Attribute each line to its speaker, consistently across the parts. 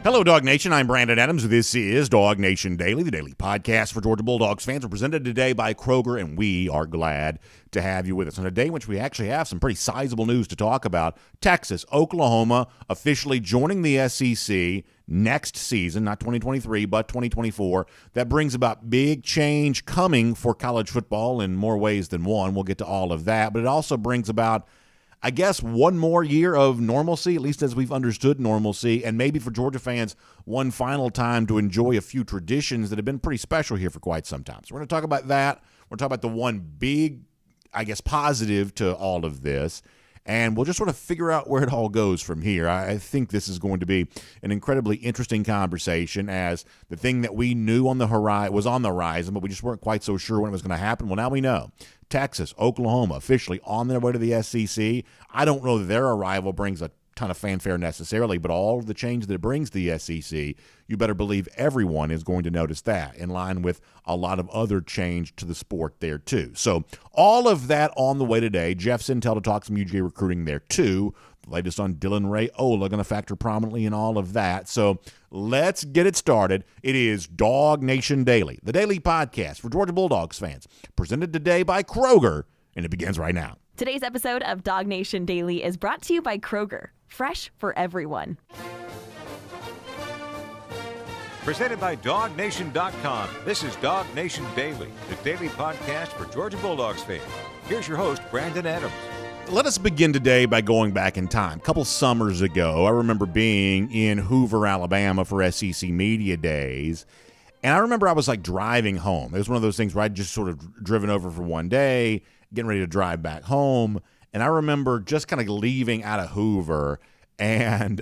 Speaker 1: Hello, DawgNation. I'm Brandon Adams. This is DawgNation Daily, the daily podcast for Georgia Bulldogs fans. We're presented today by Kroger, and we are glad to have you with us on a day in which we actually have some pretty sizable news to talk about. Texas, Oklahoma officially joining the SEC next season, not 2023, but 2024. That brings about big change coming for college football in more ways than one. We'll get to all of that, but it also brings about, I guess, one more year of normalcy, at least as we've understood normalcy, and maybe for Georgia fans, one final time to enjoy a few traditions that have been pretty special here for quite some time. So we're going to talk about that. We're going to talk about the one big, I guess, positive to all of this, and we'll just sort of figure out where it all goes from here. I think this is going to be an incredibly interesting conversation, as the thing that we knew on the horizon was on the horizon, but we just weren't quite so sure when it was going to happen. Well, now we know. Texas, Oklahoma officially on their way to the SEC. I don't know that their arrival brings a ton of fanfare necessarily, but all of the change that it brings to the SEC, you better believe everyone is going to notice that, in line with a lot of other change to the sport there too. So all of that on the way today. Jeff Sentell to talk some UGA recruiting there too. The latest on Dylan Raiola going to factor prominently in all of that. So let's get it started. It is DawgNation Daily, the daily podcast for Georgia Bulldogs fans, presented today by Kroger, and it begins right now.
Speaker 2: Today's episode of DawgNation Daily is brought to you by Kroger, fresh for everyone.
Speaker 3: Presented by DawgNation.com. This is DawgNation Daily, the daily podcast for Georgia Bulldogs fans. Here's your host, Brandon Adams.
Speaker 1: Let us begin today by going back in time. A couple summers ago, I remember being in Hoover, Alabama for SEC Media Days, and I remember I was like driving home. It was one of those things where I'd just sort of driven over for one day, getting ready to drive back home, and I remember just kind of leaving out of Hoover, and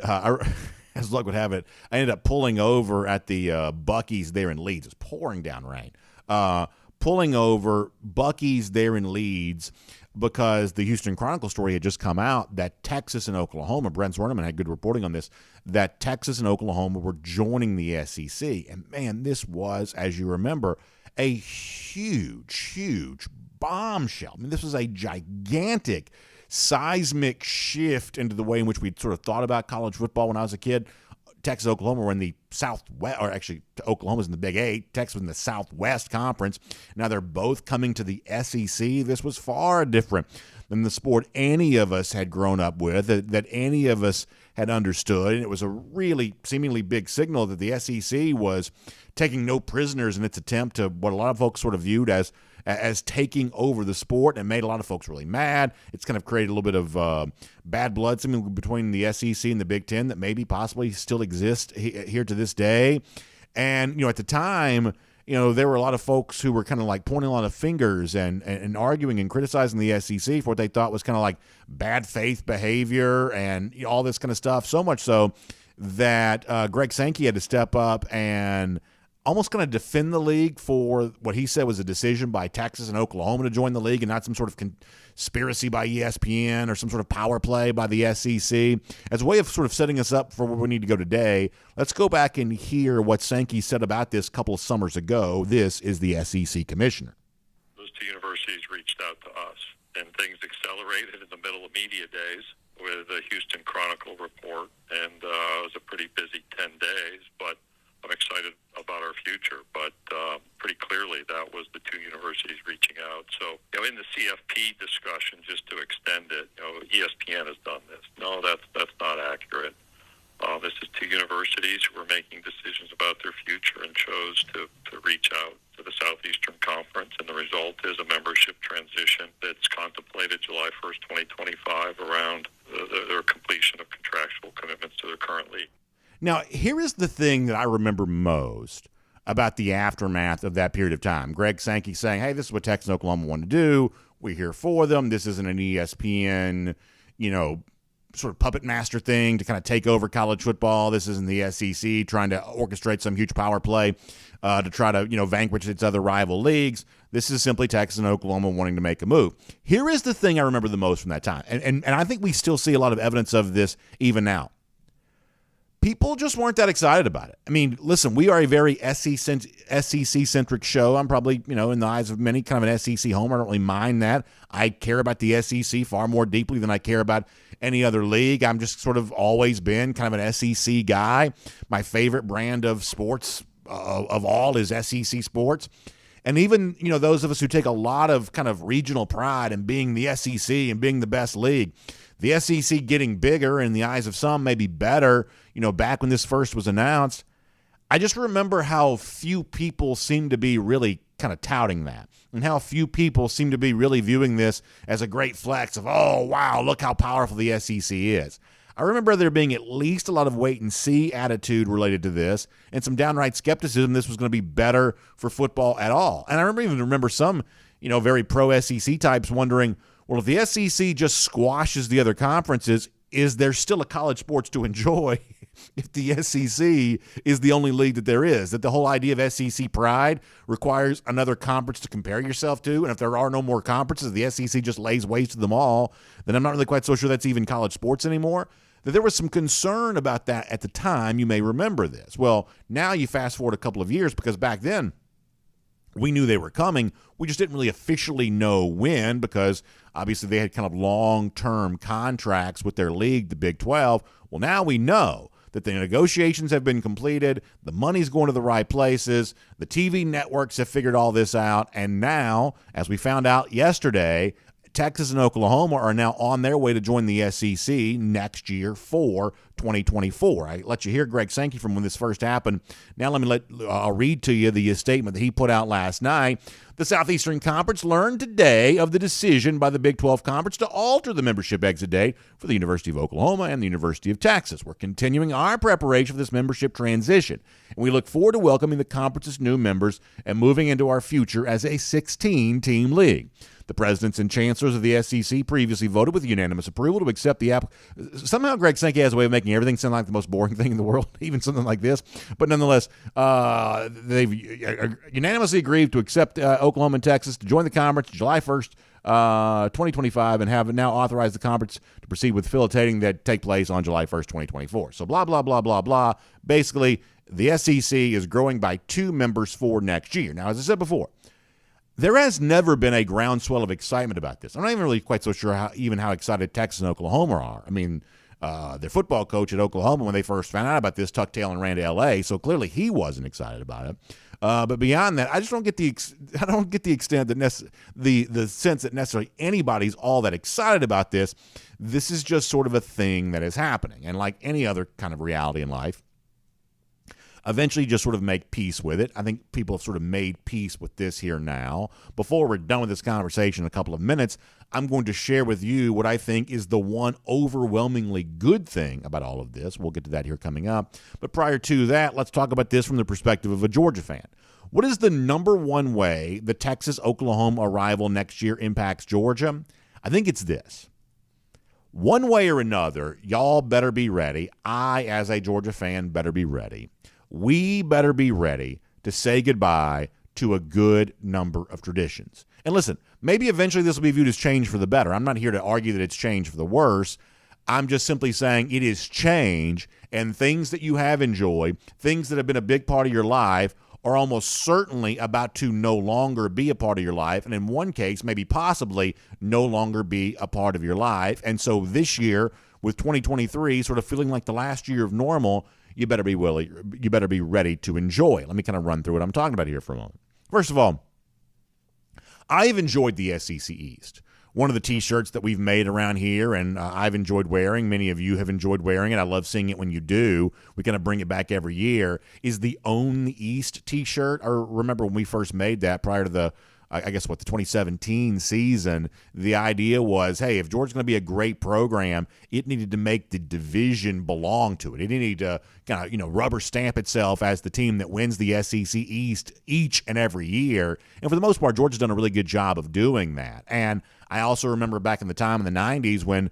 Speaker 1: as luck would have it, I ended up pulling over at the Buc-ee's there in Leeds. It was pouring down rain. Pulling over Buc-ee's there in Leeds because the Houston Chronicle story had just come out that Texas and Oklahoma, Brent Zwerneman had good reporting on this, that Texas and Oklahoma were joining the SEC. And, man, this was, as you remember, a huge, huge bombshell. I mean, this was a gigantic seismic shift into the way in which we'd sort of thought about college football when I was a kid. Texas, Oklahoma were in the Southwest, or actually Oklahoma's in the Big Eight. Texas was in the Southwest Conference. Now they're both coming to the SEC. This was far different than the sport any of us had grown up with, that any of us had understood. And it was a really seemingly big signal that the SEC was taking no prisoners in its attempt to what a lot of folks sort of viewed as taking over the sport, and made a lot of folks really mad. It's kind of created a little bit of bad blood seemingly between the SEC and the Big Ten that maybe possibly still exists here to this day. And, at the time, there were a lot of folks who were kind of like pointing a lot of fingers and arguing and criticizing the SEC for what they thought was kind of like bad faith behavior and all this kind of stuff, so much so that Greg Sankey had to step up and almost going to defend the league for what he said was a decision by Texas and Oklahoma to join the league, and not some sort of conspiracy by ESPN or some sort of power play by the SEC. As a way of sort of setting us up for where we need to go today, let's go back and hear what Sankey said about this a couple of summers ago. This is the SEC commissioner.
Speaker 4: Those two universities reached out to us, and things accelerated in the middle of media days with the Houston Chronicle report, and it was a pretty busy 10 days, but I'm excited about our future, but pretty clearly that was the two universities reaching out. So, in the CFP discussion, just to extend it, ESPN has done this. No, that's not accurate. This is two universities who were making decisions about their future and chose to reach out to the Southeastern Conference, and the result is a membership transition that's contemplated July 1st, 2025, around their completion of contractual commitments to their current league.
Speaker 1: Now, here is the thing that I remember most about the aftermath of that period of time. Greg Sankey saying, hey, this is what Texas and Oklahoma want to do. We're here for them. This isn't an ESPN, sort of puppet master thing to kind of take over college football. This isn't the SEC trying to orchestrate some huge power play to try to, vanquish its other rival leagues. This is simply Texas and Oklahoma wanting to make a move. Here is the thing I remember the most from that time, and I think we still see a lot of evidence of this even now. people just weren't that excited about it. I mean, listen, we are a very SEC-centric show. I'm probably, in the eyes of many, kind of an SEC homer. I don't really mind that. I care about the SEC far more deeply than I care about any other league. I'm just sort of always been kind of an SEC guy. My favorite brand of sports of all is SEC sports. And even, those of us who take a lot of kind of regional pride in being the SEC and being the best league, the SEC getting bigger in the eyes of some, maybe better, back when this first was announced, I just remember how few people seem to be really kind of touting that, and how few people seem to be really viewing this as a great flex of, oh, wow, look how powerful the SEC is. I remember there being at least a lot of wait-and-see attitude related to this, and some downright skepticism this was going to be better for football at all. And I remember some, very pro-SEC types wondering, well, if the SEC just squashes the other conferences, is there still a college sports to enjoy if the SEC is the only league that there is? That the whole idea of SEC pride requires another conference to compare yourself to, and if there are no more conferences, the SEC just lays waste to them all, then I'm not really quite so sure that's even college sports anymore. That there was some concern about that at the time. You may remember this. Well, now you fast forward a couple of years, because back then we knew they were coming. We just didn't really officially know when, because obviously they had kind of long-term contracts with their league, the Big 12. Well, now we know that the negotiations have been completed, the money's going to the right places, the TV networks have figured all this out, and now, as we found out yesterday, Texas and Oklahoma are now on their way to join the SEC next year for 2024. I let you hear Greg Sankey from when this first happened. Now I'll read to you the statement that he put out last night. The Southeastern Conference learned today of the decision by the Big 12 Conference to alter the membership exit date for the University of Oklahoma and the University of Texas. We're continuing our preparation for this membership transition, and we look forward to welcoming the conference's new members and moving into our future as a 16-team league. The presidents and chancellors of the SEC previously voted with unanimous approval to accept the app. Somehow Greg Sankey has a way of making everything sound like the most boring thing in the world, even something like this. But nonetheless, they've unanimously agreed to accept Oklahoma and Texas to join the conference July 1st, 2025, and have now authorized the conference to proceed with affiliating that take place on July 1st, 2024. So blah, blah, blah, blah, blah. Basically, the SEC is growing by 2 members for next year. Now, as I said before, there has never been a groundswell of excitement about this. I'm not even really quite so sure how excited Texas and Oklahoma are. I mean, their football coach at Oklahoma, when they first found out about this, tucked tail and ran to L.A., so clearly he wasn't excited about it. But beyond that, I just don't get the extent that the sense that necessarily anybody's all that excited about this. This is just sort of a thing that is happening, and like any other kind of reality in life, eventually just sort of make peace with it. I think people have sort of made peace with this here now. Before we're done with this conversation in a couple of minutes, I'm going to share with you what I think is the one overwhelmingly good thing about all of this. We'll get to that here coming up. But prior to that, let's talk about this from the perspective of a Georgia fan. What is the number one way the Texas-Oklahoma arrival next year impacts Georgia? I think it's this. One way or another, y'all better be ready. I, as a Georgia fan, better be ready. We better be ready to say goodbye to a good number of traditions. And listen, maybe eventually this will be viewed as change for the better. I'm not here to argue that it's change for the worse. I'm just simply saying it is change, and things that you have enjoyed, things that have been a big part of your life, are almost certainly about to no longer be a part of your life, and in one case, maybe possibly no longer be a part of your life. And so this year, with 2023 sort of feeling like the last year of normal, you better be ready to enjoy. Let me kind of run through what I'm talking about here for a moment. First of all, I've enjoyed the SEC East. One of the T-shirts that we've made around here, and I've enjoyed wearing, many of you have enjoyed wearing it, I love seeing it when you do, we kind of bring it back every year, is the Own the East T-shirt. I remember when we first made that prior to the 2017 season, the idea was, hey, if Georgia's going to be a great program, it needed to make the division belong to it. It needed to kind of, rubber stamp itself as the team that wins the SEC East each and every year. And for the most part, Georgia's done a really good job of doing that. And I also remember back in the time in the 90s when,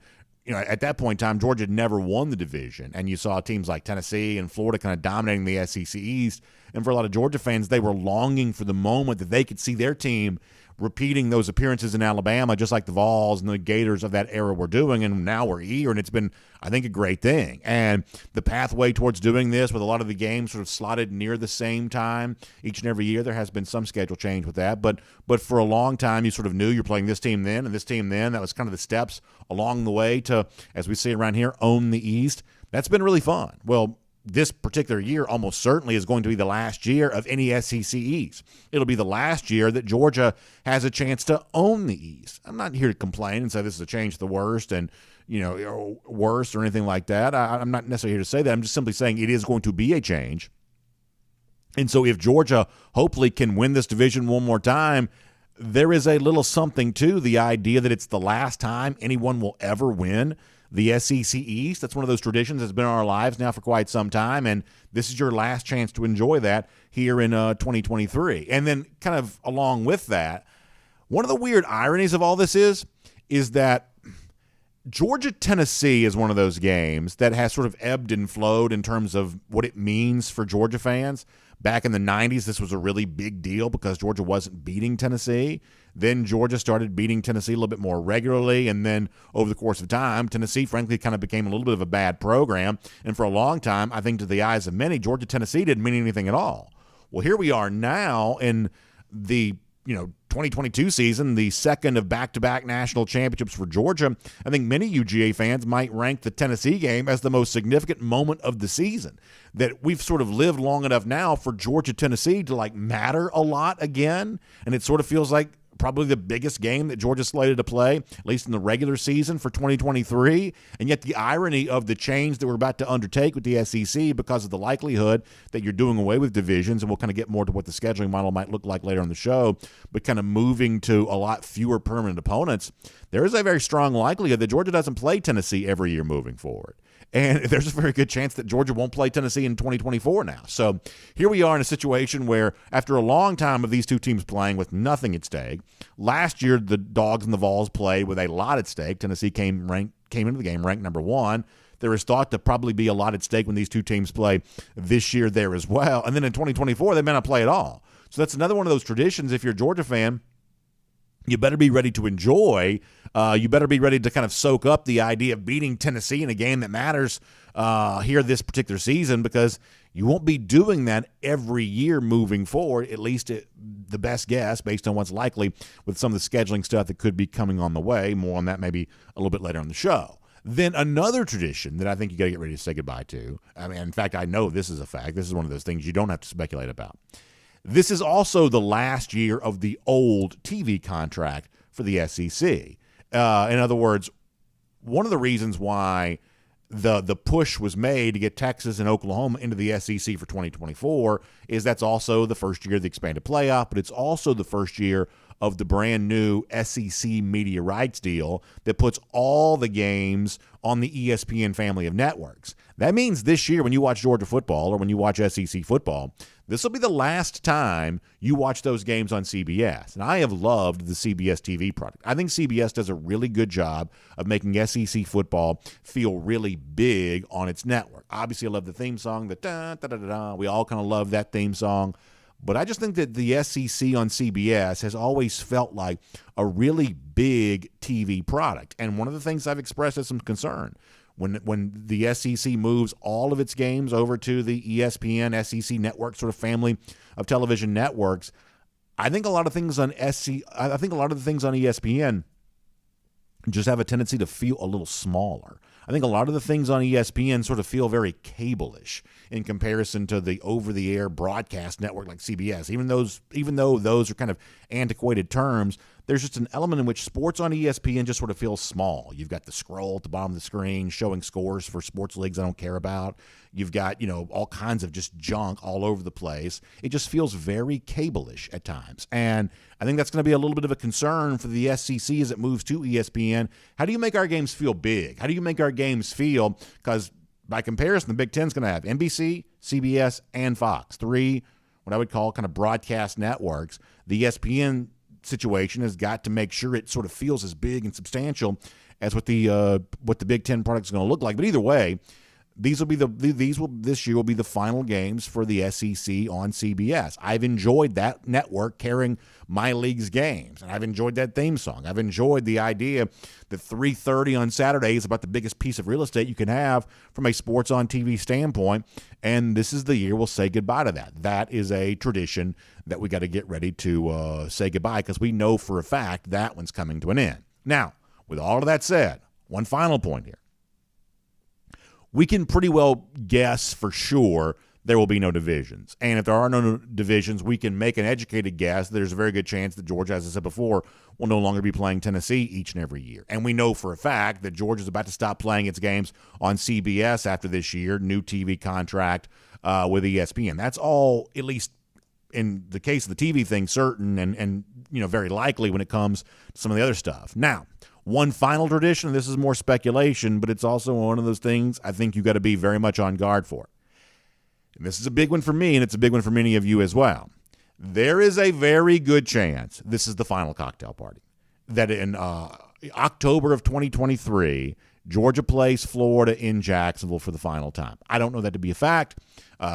Speaker 1: at that point in time, Georgia had never won the division, and you saw teams like Tennessee and Florida kind of dominating the SEC East. And for a lot of Georgia fans, they were longing for the moment that they could see their team repeating those appearances in Alabama, just like the Vols and the Gators of that era were doing, and now we're here, and it's been, I think, a great thing. And the pathway towards doing this, with a lot of the games sort of slotted near the same time each and every year, there has been some schedule change with that. But for a long time, you sort of knew you're playing this team then and this team then. That was kind of the steps along the way to, as we say around here, own the East. That's been really fun. Well, this particular year almost certainly is going to be the last year of any SEC East. It'll be the last year that Georgia has a chance to own the East. I'm not here to complain and say this is a change to the worst and, worse or anything like that. I'm not necessarily here to say that. I'm just simply saying it is going to be a change. And so if Georgia hopefully can win this division one more time, there is a little something to the idea that it's the last time anyone will ever win the SEC East. That's one of those traditions that's been in our lives now for quite some time, and this is your last chance to enjoy that here in 2023. And then kind of along with that, one of the weird ironies of all this is that Georgia-Tennessee is one of those games that has sort of ebbed and flowed in terms of what it means for Georgia fans. Back in the 90s, this was a really big deal because Georgia wasn't beating Tennessee. Then Georgia started beating Tennessee a little bit more regularly, and then over the course of time, Tennessee, frankly, kind of became a little bit of a bad program. And for a long time, I think to the eyes of many, Georgia-Tennessee didn't mean anything at all. Well, here we are now in the 2022 season, the second of back-to-back national championships for Georgia. I think many UGA fans might rank the Tennessee game as the most significant moment of the season. That we've sort of lived long enough now for Georgia-Tennessee to matter a lot again, and it sort of feels like probably the biggest game that Georgia's slated to play, at least in the regular season for 2023. And yet the irony of the change that we're about to undertake with the SEC because of the likelihood that you're doing away with divisions, and we'll kind of get more to what the scheduling model might look like later on the show, but kind of moving to a lot fewer permanent opponents, there is a very strong likelihood that Georgia doesn't play Tennessee every year moving forward. And there's a very good chance that Georgia won't play Tennessee in 2024 now. So here we are in a situation where after a long time of these two teams playing with nothing at stake, last year the Dogs and the Vols played with a lot at stake. Tennessee came into the game ranked number 1. There is thought to probably be a lot at stake when these two teams play this year there as well. And then in 2024, they may not play at all. So that's another one of those traditions. If you're a Georgia fan, you better be ready to enjoy. You better be ready to kind of soak up the idea of beating Tennessee in a game that matters here this particular season, because you won't be doing that every year moving forward, at least the best guess based on what's likely with some of the scheduling stuff that could be coming on the way. More on that maybe a little bit later on the show. Then another tradition that I think you got to get ready to say goodbye to. I mean, in fact, I know this is a fact. This is one of those things you don't have to speculate about. This is also the last year of the old TV contract for the SEC. In other words, one of the reasons why the push was made to get Texas and Oklahoma into the SEC for 2024 is that's also the first year of the expanded playoff, but it's also the first year of the brand new SEC media rights deal that puts all the games on the ESPN family of networks. That means this year when you watch Georgia football or when you watch SEC football, this will be the last time you watch those games on CBS. And I have loved the CBS TV product. I think CBS does a really good job of making SEC football feel really big on its network. Obviously, I love the theme song, the da-da-da-da. We all kind of love that theme song. But I just think that the SEC on CBS has always felt like a really big TV product. And one of the things I've expressed as some concern, when the SEC moves all of its games over to the ESPN, SEC network sort of family of television networks, I think a lot of things on ESPN just have a tendency to feel a little smaller. I think a lot of the things on ESPN sort of feel very cable-ish in comparison to the over-the-air broadcast network like CBS. Even though those are kind of antiquated terms, there's just an element in which sports on ESPN just sort of feels small. You've got the scroll at the bottom of the screen showing scores for sports leagues I don't care about. You've got, all kinds of just junk all over the place. It just feels very cable-ish at times. And I think that's going to be a little bit of a concern for the SEC as it moves to ESPN. How do you make our games feel big? How do you make our games feel? Because by comparison, the Big Ten is going to have NBC, CBS, and Fox, 3 what I would call kind of broadcast networks. The ESPN situation has got to make sure it sort of feels as big and substantial as what the Big Ten product is going to look like. But either way, this year will be the final games for the SEC on CBS. I've enjoyed that network carrying my league's games, and I've enjoyed that theme song. I've enjoyed the idea that 3:30 on Saturday is about the biggest piece of real estate you can have from a sports on TV standpoint, and this is the year we'll say goodbye to that. That is a tradition that we got to get ready to say goodbye, because we know for a fact that one's coming to an end. Now, with all of that said, one final point here. We can pretty well guess for sure there will be no divisions. And if there are no divisions, we can make an educated guess. There's a very good chance that Georgia, as I said before, will no longer be playing Tennessee each and every year. And we know for a fact that Georgia's about to stop playing its games on CBS after this year, new TV contract with ESPN. That's all, at least in the case of the TV thing, certain and very likely when it comes to some of the other stuff. Now, one final tradition, this is more speculation, but it's also one of those things I think you got to be very much on guard for. And this is a big one for me, and it's a big one for many of you as well. There is a very good chance this is the final cocktail party, that in October of 2023, Georgia plays Florida in Jacksonville for the final time. I don't know that to be a fact.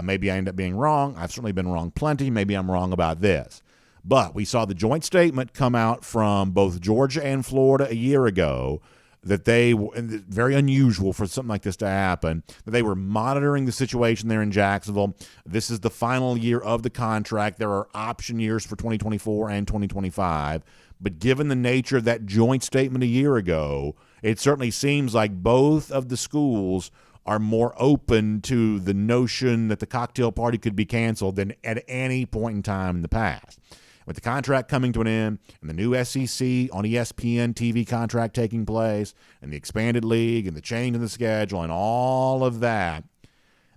Speaker 1: Maybe I end up being wrong. I've certainly been wrong plenty. Maybe I'm wrong about this. But we saw the joint statement come out from both Georgia and Florida a year ago that they, very unusual for something like this to happen, that they were monitoring the situation there in Jacksonville. This is the final year of the contract. There are option years for 2024 and 2025. But given the nature of that joint statement a year ago, it certainly seems like both of the schools are more open to the notion that the cocktail party could be canceled than at any point in time in the past. With the contract coming to an end and the new SEC on ESPN TV contract taking place and the expanded league and the change in the schedule and all of that,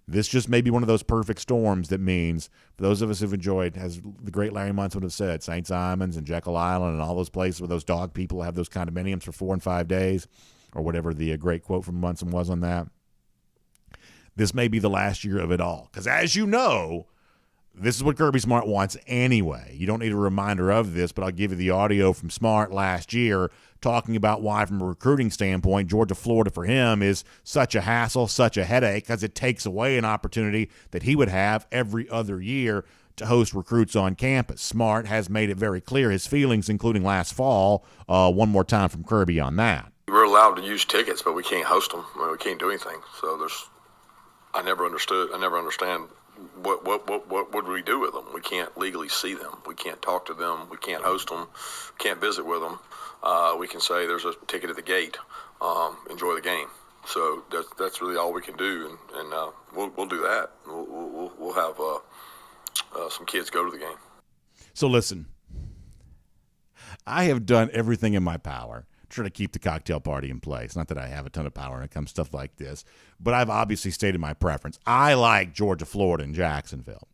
Speaker 1: this just may be one of those perfect storms that means, for those of us who've enjoyed, as the great Larry Munson would have said, St. Simon's and Jekyll Island and all those places where those dog people have those condominiums for 4 and 5 days, or whatever the great quote from Munson was on that. This may be the last year of it all. Because as you know, this is what Kirby Smart wants anyway. You don't need a reminder of this, but I'll give you the audio from Smart last year talking about why, from a recruiting standpoint, Georgia, Florida for him is such a hassle, such a headache, because it takes away an opportunity that he would have every other year to host recruits on campus. Smart has made it very clear his feelings, including last fall. One more time from Kirby on that.
Speaker 5: We're allowed to use tickets, but we can't host them. I mean, we can't do anything. So I never understand. What would we do with them? We can't legally see them. We can't talk to them. We can't host them. Can't visit with them. We can say there's a ticket at the gate. Enjoy the game. So that's really all we can do, and we'll do that. We'll have some kids go to the game.
Speaker 1: So listen, I have done everything in my power try to keep the cocktail party in place. Not that I have a ton of power when it comes to stuff like this, but I've obviously stated my preference. I like Georgia, Florida, and Jacksonville.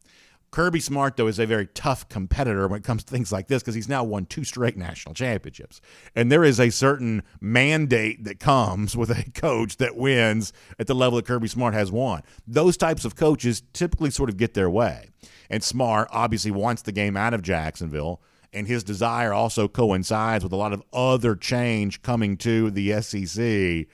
Speaker 1: Kirby Smart, though, is a very tough competitor when it comes to things like this because he's now won 2 straight national championships. And there is a certain mandate that comes with a coach that wins at the level that Kirby Smart has won. Those types of coaches typically sort of get their way. And Smart obviously wants the game out of Jacksonville, and his desire also coincides with a lot of other change coming to the SEC.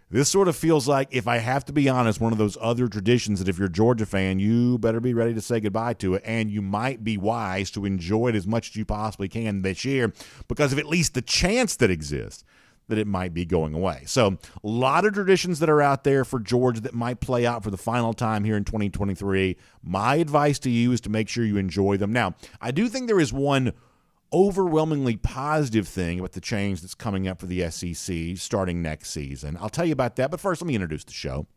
Speaker 1: This sort of feels like, if I have to be honest, one of those other traditions that if you're a Georgia fan, you better be ready to say goodbye to it, and you might be wise to enjoy it as much as you possibly can this year because of at least the chance that exists that it might be going away. So a lot of traditions that are out there for Georgia that might play out for the final time here in 2023. My advice to you is to make sure you enjoy them. Now, I do think there is one overwhelmingly positive thing about the change that's coming up for the SEC starting next season. I'll tell you about that, but first let me introduce the show.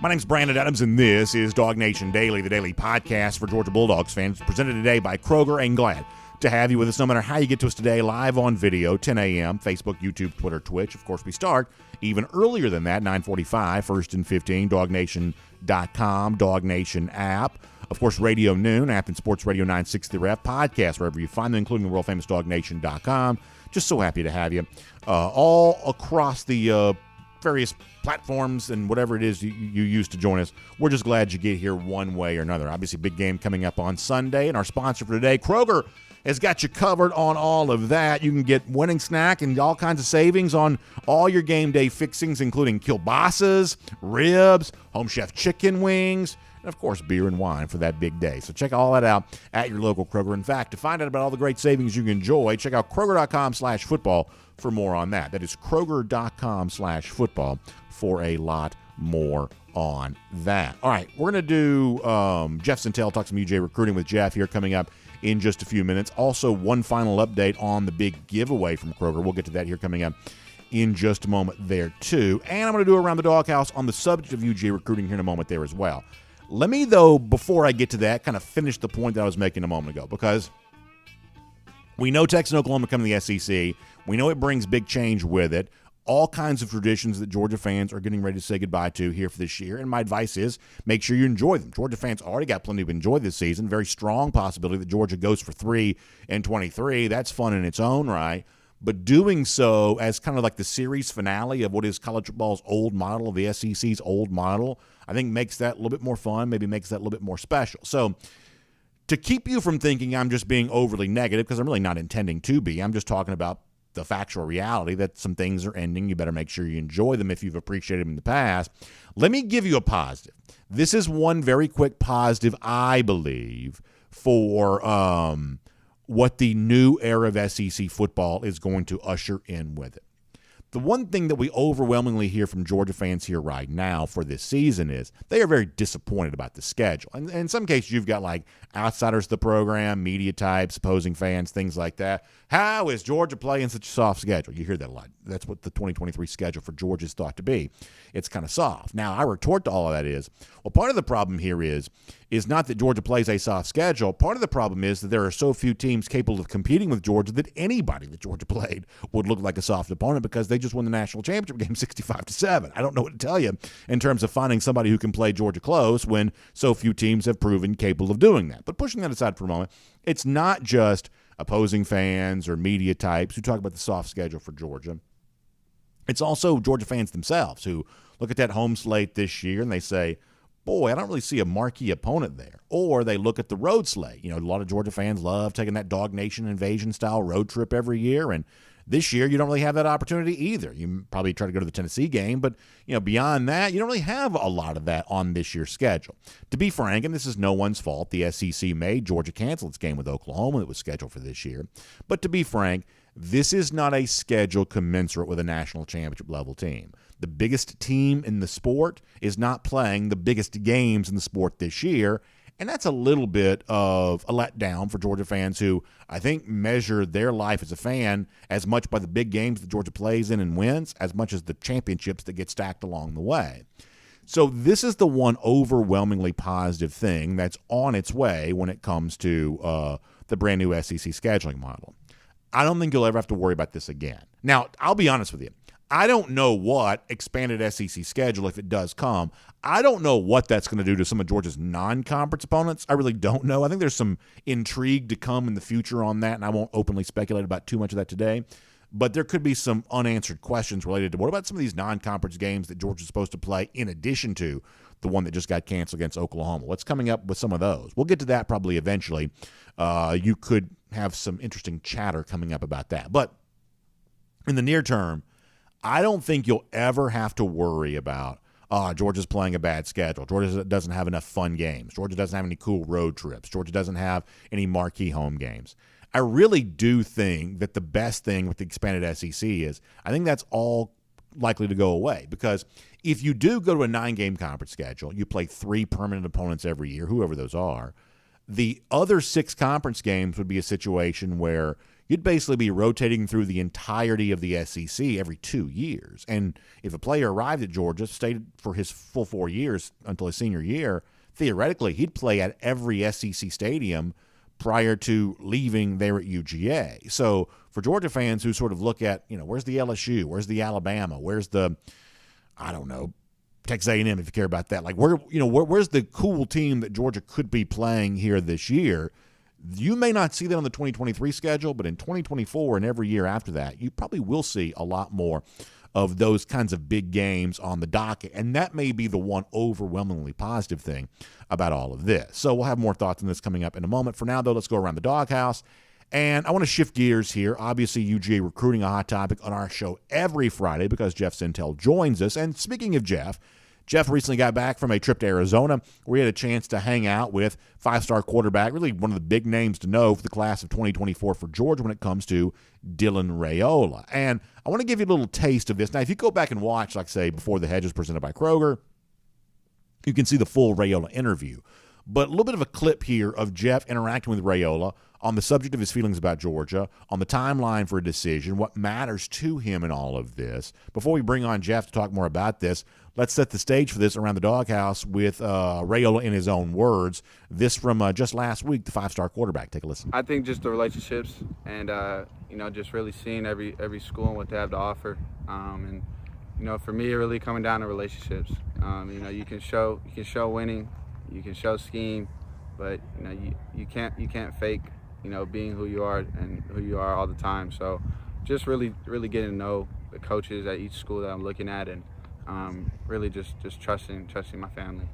Speaker 1: My name's Brandon Adams, and this is DawgNation Daily, the daily podcast for Georgia Bulldogs fans, presented today by Kroger, and glad to have you with us no matter how you get to us today, live on video, 10 a.m., Facebook, YouTube, Twitter, Twitch. Of course, we start even earlier than that, 9:45, 1st and 15, DawgNation.com, DawgNation app. Of course, Radio Noon, Athens Sports Radio 960 Ref, podcast wherever you find them, including the world-famous DawgNation.com. Just so happy to have you all across the various platforms and whatever it is you use to join us. We're just glad you get here one way or another. Obviously, big game coming up on Sunday, and our sponsor for today, Kroger, has got you covered on all of that. You can get winning snack and all kinds of savings on all your game day fixings, including kielbasa's, ribs, home chef chicken wings, and, of course, beer and wine for that big day. So check all that out at your local Kroger. In fact, to find out about all the great savings you can enjoy, check out Kroger.com/football for more on that. That is Kroger.com/football for a lot more on that. All right, we're going to do Jeff Sentell, talk some UGA recruiting with Jeff here coming up in just a few minutes. Also, one final update on the big giveaway from Kroger. We'll get to that here coming up in just a moment there, too. And I'm going to do Around the Doghouse on the subject of UGA recruiting here in a moment there as well. Let me, though, before I get to that, kind of finish the point that I was making a moment ago, because we know Texas and Oklahoma come to the SEC. We know it brings big change with it. All kinds of traditions that Georgia fans are getting ready to say goodbye to here for this year. And my advice is make sure you enjoy them. Georgia fans already got plenty to enjoy this season. Very strong possibility that Georgia goes for 3-23. That's fun in its own right. But doing so as kind of like the series finale of what is college football's old model, of the SEC's old model, I think makes that a little bit more fun, maybe makes that a little bit more special. So to keep you from thinking I'm just being overly negative, because I'm really not intending to be, I'm just talking about the factual reality that some things are ending. You better make sure you enjoy them if you've appreciated them in the past. Let me give you a positive. This is one very quick positive, I believe, for what the new era of SEC football is going to usher in with it. The one thing that we overwhelmingly hear from Georgia fans here right now for this season is they are very disappointed about the schedule. And in some cases, you've got like outsiders of the program, media types, opposing fans, things like that. How is Georgia playing such a soft schedule? You hear that a lot. That's what the 2023 schedule for Georgia is thought to be. It's kind of soft. Now, I retort to all of that is, well, part of the problem here is not that Georgia plays a soft schedule. Part of the problem is that there are so few teams capable of competing with Georgia that anybody that Georgia played would look like a soft opponent because they just won the national championship game 65-7. I don't know what to tell you in terms of finding somebody who can play Georgia close when so few teams have proven capable of doing that. But pushing that aside for a moment, it's not just opposing fans or media types who talk about the soft schedule for Georgia. It's also Georgia fans themselves who look at that home slate this year and they say, boy, I don't really see a marquee opponent there. Or they look at the road slate. You know, a lot of Georgia fans love taking that DawgNation invasion-style road trip every year, and this year you don't really have that opportunity either. You probably try to go to the Tennessee game, but you know, beyond that, you don't really have a lot of that on this year's schedule. To be frank, and this is no one's fault, the SEC made Georgia cancel its game with Oklahoma that was scheduled for this year. But to be frank, this is not a schedule commensurate with a national championship level team. The biggest team in the sport is not playing the biggest games in the sport this year, and that's a little bit of a letdown for Georgia fans who I think measure their life as a fan as much by the big games that Georgia plays in and wins as much as the championships that get stacked along the way. So this is the one overwhelmingly positive thing that's on its way when it comes to the brand new SEC scheduling model. I don't think you'll ever have to worry about this again. Now, I'll be honest with you. I don't know what expanded SEC schedule, if it does come, I don't know what that's going to do to some of Georgia's non-conference opponents. I really don't know. I think there's some intrigue to come in the future on that, and I won't openly speculate about too much of that today. But there could be some unanswered questions related to what about some of these non-conference games that Georgia's supposed to play in addition to the one that just got canceled against Oklahoma. What's coming up with some of those? We'll get to that probably eventually. You could have some interesting chatter coming up about that. But in the near term, I don't think you'll ever have to worry about, Georgia's playing a bad schedule. Georgia doesn't have enough fun games. Georgia doesn't have any cool road trips. Georgia doesn't have any marquee home games. I really do think that the best thing with the expanded SEC is I think that's all likely to go away, because if you do go to a 9-game conference schedule, you play 3 permanent opponents every year, whoever those are, the other 6 conference games would be a situation where you'd basically be rotating through the entirety of the SEC every 2 years. And if a player arrived at Georgia, stayed for his full 4 years until his senior year, theoretically he'd play at every SEC stadium prior to leaving there at UGA. So for Georgia fans who sort of look at, you know, where's the LSU, where's the Alabama, where's the, I don't know, Texas A&M if you care about that, like where's the cool team that Georgia could be playing here this year? You may not see that on the 2023 schedule, but in 2024 and every year after that, you probably will see a lot more of those kinds of big games on the docket, and that may be the one overwhelmingly positive thing about all of this. So we'll have more thoughts on this coming up in a moment. For now, though, let's go around the doghouse, And I want to shift gears here. Obviously, UGA recruiting, a hot topic on our show every Friday because Jeff Sentell joins us. And speaking of Jeff recently got back from a trip to Arizona where he had a chance to hang out with five-star quarterback, really one of the big names to know for the class of 2024 for Georgia when it comes to Dylan Raiola. And I want to give you a little taste of this. Now, if you go back and watch, like say, before the Hedges presented by Kroger, you can see the full Raiola interview. But a little bit of a clip here of Jeff interacting with Raiola on the subject of his feelings about Georgia, on the timeline for a decision, what matters to him in all of this. Before we bring on Jeff to talk more about this, let's set the stage for this around the DawgHouse with Raiola in his own words. This from just last week, the five-star quarterback. Take a listen.
Speaker 6: I think just the relationships and, just really seeing every school and what they have to offer. For me, really coming down to relationships. You can show winning, you can show scheme, but you can't fake being who you are and who you are all the time. So just really getting to know the coaches at each school that I'm looking at, and really just trusting my family.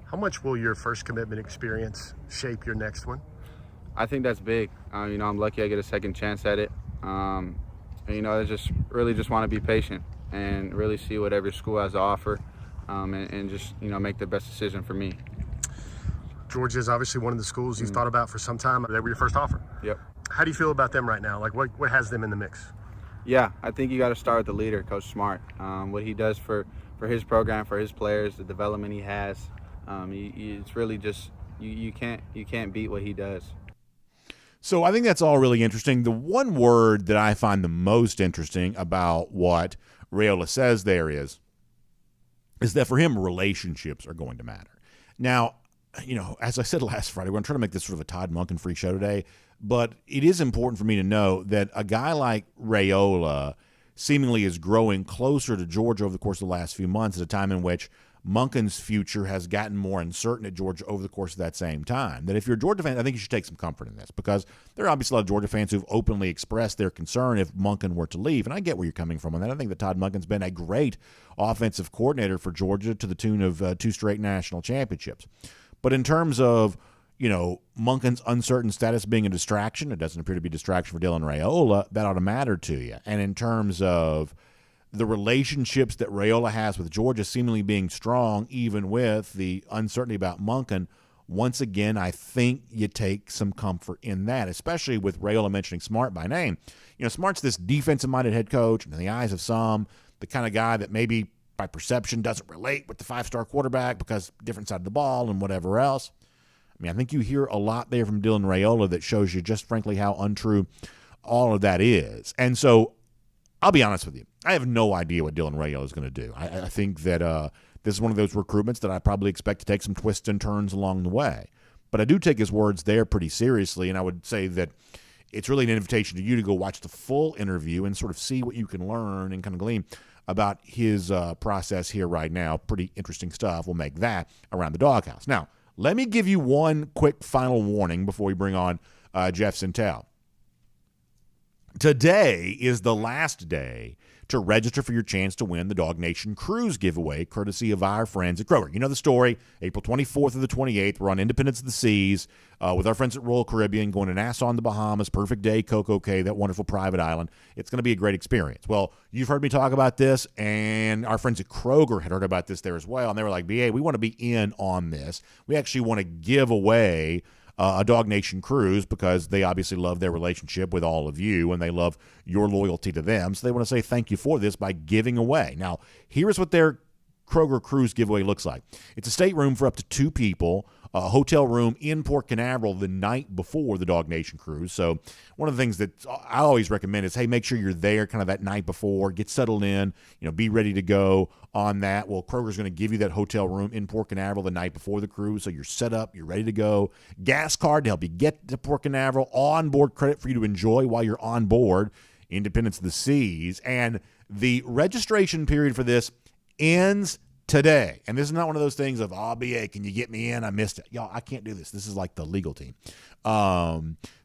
Speaker 7: How much will your first commitment experience shape your next one?
Speaker 6: I think that's big. I'm lucky I get a second chance at it. I just want to be patient and really see what every school has to offer, and just make the best decision for me.
Speaker 7: Georgia is obviously one of the schools you've thought about for some time. They were your first offer.
Speaker 6: Yep.
Speaker 7: How do you feel about them right now? Like, what has them in the mix?
Speaker 6: Yeah, I think you got to start with the leader, Coach Smart. What he does for his program, for his players, the development he has. It's really just you can't beat what he does.
Speaker 1: So I think that's all really interesting. The one word that I find the most interesting about what Raiola says there is that for him, relationships are going to matter. Now, as I said last Friday, we're going to try to make this sort of a Todd Monken-free show today, but it is important for me to know that a guy like Raiola seemingly is growing closer to Georgia over the course of the last few months at a time in which Monken's future has gotten more uncertain at Georgia over the course of that same time. That if you're a Georgia fan, I think you should take some comfort in this because there are obviously a lot of Georgia fans who've openly expressed their concern if Monken were to leave. And I get where you're coming from on that. I think that Todd Monken's been a great offensive coordinator for Georgia to the tune of 2 straight national championships. But in terms of, Monken's uncertain status being a distraction, it doesn't appear to be a distraction for Dylan Raiola, that ought to matter to you. And in terms of the relationships that Raiola has with Georgia seemingly being strong, even with the uncertainty about Monken, once again, I think you take some comfort in that, especially with Raiola mentioning Smart by name. Smart's this defensive-minded head coach, and in the eyes of some, the kind of guy that maybe by perception doesn't relate with the five-star quarterback because different side of the ball and whatever else. I think you hear a lot there from Dylan Raiola that shows you just frankly how untrue all of that is. And so I'll be honest with you. I have no idea what Dylan Raiola is going to do. I think that this is one of those recruitments that I probably expect to take some twists and turns along the way. But I do take his words there pretty seriously, and I would say that it's really an invitation to you to go watch the full interview and sort of see what you can learn and kind of glean about his process here right now. Pretty interesting stuff. We'll make that around the DawgHouse. Now, let me give you one quick final warning before we bring on Jeff Sentell. Today is the last day to register for your chance to win the DawgNation Cruise giveaway, courtesy of our friends at Kroger. You know the story. April 24th through the 28th, we're on Independence of the Seas with our friends at Royal Caribbean, going to Nassau in the Bahamas, Perfect Day, Coco Cay, that wonderful private island. It's going to be a great experience. Well, you've heard me talk about this, and our friends at Kroger had heard about this there as well, and they were like, BA, we want to be in on this. We actually want to give away a DawgNation cruise because they obviously love their relationship with all of you and they love your loyalty to them. So they want to say thank you for this by giving away. Now, here's what their Kroger cruise giveaway looks like. It's a stateroom for up to 2 people, a hotel room in Port Canaveral the night before the DawgNation cruise. So one of the things that I always recommend is, hey, make sure you're there kind of that night before, get settled in, be ready to go on that. Well, Kroger's going to give you that hotel room in Port Canaveral the night before the cruise, so you're set up, you're ready to go. Gas card to help you get to Port Canaveral, onboard credit for you to enjoy while you're on board Independence of the Seas. And the registration period for this ends today. And this is not one of those things of, BA, can you get me in? I missed it. Y'all, I can't do this. This is like the legal team.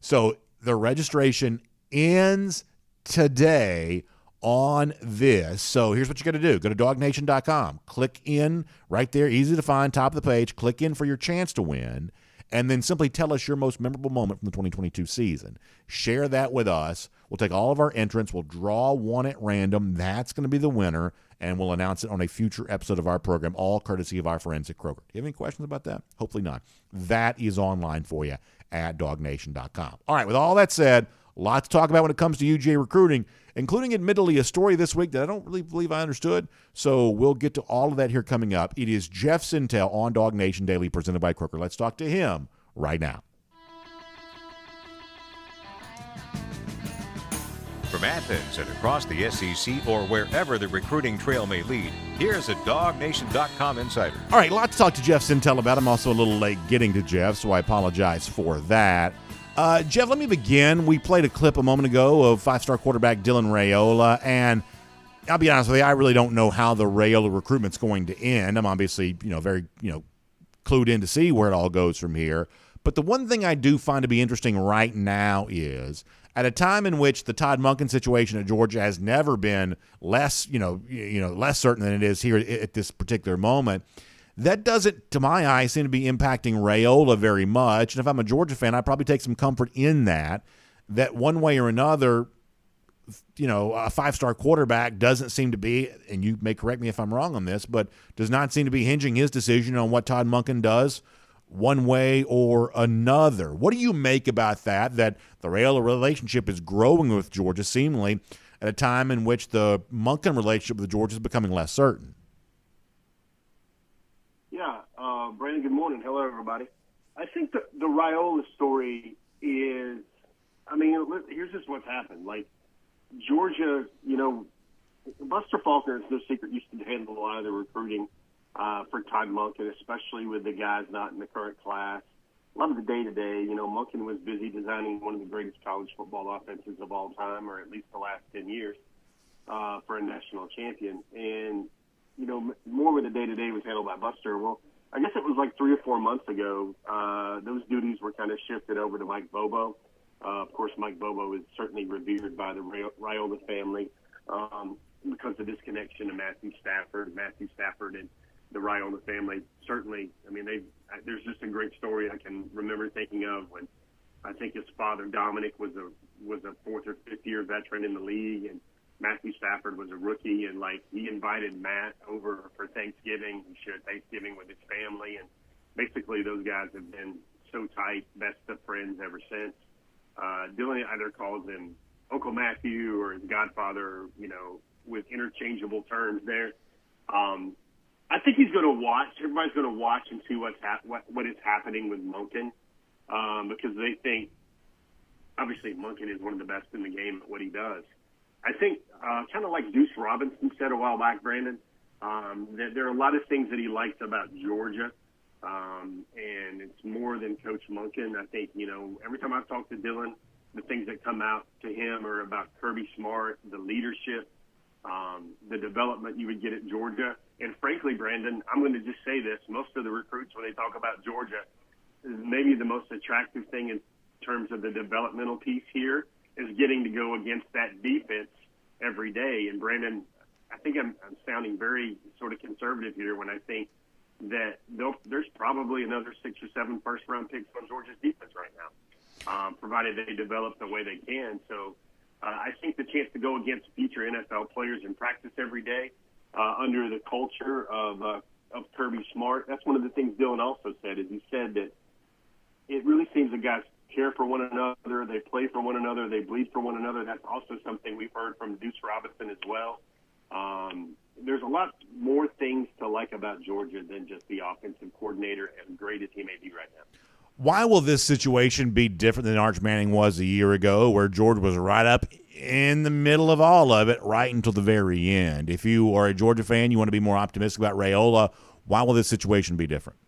Speaker 1: So the registration ends today on this. So here's what you got to do. Go to DawgNation.com. Click in right there. Easy to find. Top of the page. Click in for your chance to win. and then simply tell us your most memorable moment from the 2022 season. Share that with us. We'll take all of our entrants. We'll draw one at random. That's going to be the winner, and we'll announce it on a future episode of our program, all courtesy of our friends at Kroger. Do you have any questions about that? Hopefully not. That is online for you at DawgNation.com. All right, with all that said, a lot to talk about when it comes to UGA recruiting, including admittedly a story this week that I don't really believe I understood. So we'll get to all of that here coming up. It is Jeff Sentell on DawgNation Daily presented by Kroger. Let's talk to him right now.
Speaker 3: From Athens and across the SEC or wherever the recruiting trail may lead, here's a DawgNation.com insider.
Speaker 1: All right, a lot to talk to Jeff Sentell about. I'm also a little late getting to Jeff, so I apologize for that. Jeff, let me begin. We played a clip a moment ago of five-star quarterback Dylan Raiola, and I'll be honest with you, I really don't know how the Raiola recruitment's going to end. I'm obviously, very, clued in to see where it all goes from here. But the one thing I do find to be interesting right now is at a time in which the Todd Monken situation at Georgia has never been less certain than it is here at this particular moment. That doesn't, to my eye, seem to be impacting Raiola very much. And if I'm a Georgia fan, I'd probably take some comfort in that one way or another, a five-star quarterback doesn't seem to be, and you may correct me if I'm wrong on this, but does not seem to be hinging his decision on what Todd Monken does one way or another. What do you make about that the Raiola relationship is growing with Georgia seemingly at a time in which the Monken relationship with Georgia is becoming less certain?
Speaker 8: Yeah, Brandon, good morning. Hello, everybody. I think the Raiola story is, here's just what's happened. Like, Georgia, Buster Faulkner, it's no secret, used to handle a lot of the recruiting for Todd Monken, especially with the guys not in the current class. A lot of the day-to-day, Monken was busy designing one of the greatest college football offenses of all time, or at least the last 10 years, for a national champion. And more of the day-to-day was handled by Buster. Well, I guess it was like 3 or 4 months ago, those duties were kind of shifted over to Mike Bobo. Of course, Mike Bobo is certainly revered by the Raiola family because of this connection to Matthew Stafford. Matthew Stafford and the Raiola family, certainly, there's just a great story I can remember thinking of when I think his father, Dominic, was a fourth or fifth year veteran in the league, and Matthew Stafford was a rookie, and he invited Matt over for Thanksgiving. He shared Thanksgiving with his family, and basically those guys have been so tight, best of friends ever since. Dylan either calls him Uncle Matthew or his godfather, with interchangeable terms there. I think he's going to watch. Everybody's going to watch and see what is happening with Monken because they think, obviously, Monken is one of the best in the game at what he does. I think, kind of like Deuce Robinson said a while back, Brandon, that there are a lot of things that he likes about Georgia, and it's more than Coach Monken. I think, every time I've talked to Dylan, the things that come out to him are about Kirby Smart, the leadership, the development you would get at Georgia. And frankly, Brandon, I'm going to just say this. Most of the recruits, when they talk about Georgia, maybe the most attractive thing in terms of the developmental piece here is getting to go against that defense every day. And Brandon, I think I'm sounding very sort of conservative here when I think that there's probably another 6 or 7 first-round picks on Georgia's defense right now, provided they develop the way they can. So I think the chance to go against future NFL players in practice every day under the culture of Kirby Smart, that's one of the things Dylan also said, is he said that it really seems the guys care for one another, they play for one another, they bleed for one another. That's also something we've heard from Deuce Robinson as well. There's a lot more things to like about Georgia than just the offensive coordinator, as great as he may be right now.
Speaker 1: Why will this situation be different than Arch Manning was a year ago, where Georgia was right up in the middle of all of it right until the very end? If you are a Georgia fan, you want to be more optimistic about Raiola, why will this situation be different?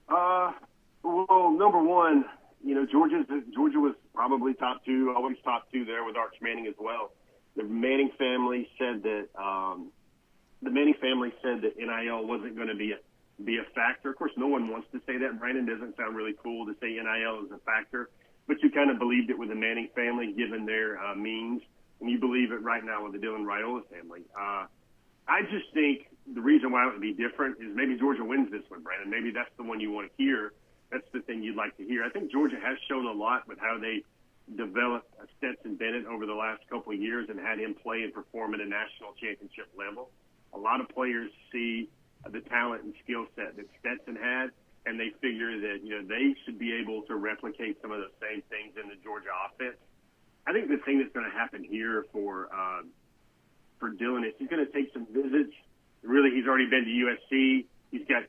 Speaker 8: Well, number one, Georgia was probably top 2, always top 2 there with Arch Manning as well. The Manning family said that NIL wasn't going to be a factor. Of course, no one wants to say that. Brandon, doesn't sound really cool to say NIL is a factor, but you kind of believed it with the Manning family given their means, and you believe it right now with the Dylan Raiola family. I just think the reason why it would be different is maybe Georgia wins this one, Brandon. Maybe that's the one you want to hear. That's the thing you'd like to hear. I think Georgia has shown a lot with how they developed Stetson Bennett over the last couple of years and had him play and perform at a national championship level. A lot of players see the talent and skill set that Stetson had, and they figure that they should be able to replicate some of the same things in the Georgia offense. I think the thing that's going to happen here for Dylan is he's going to take some visits. Really, he's already been to USC. He's got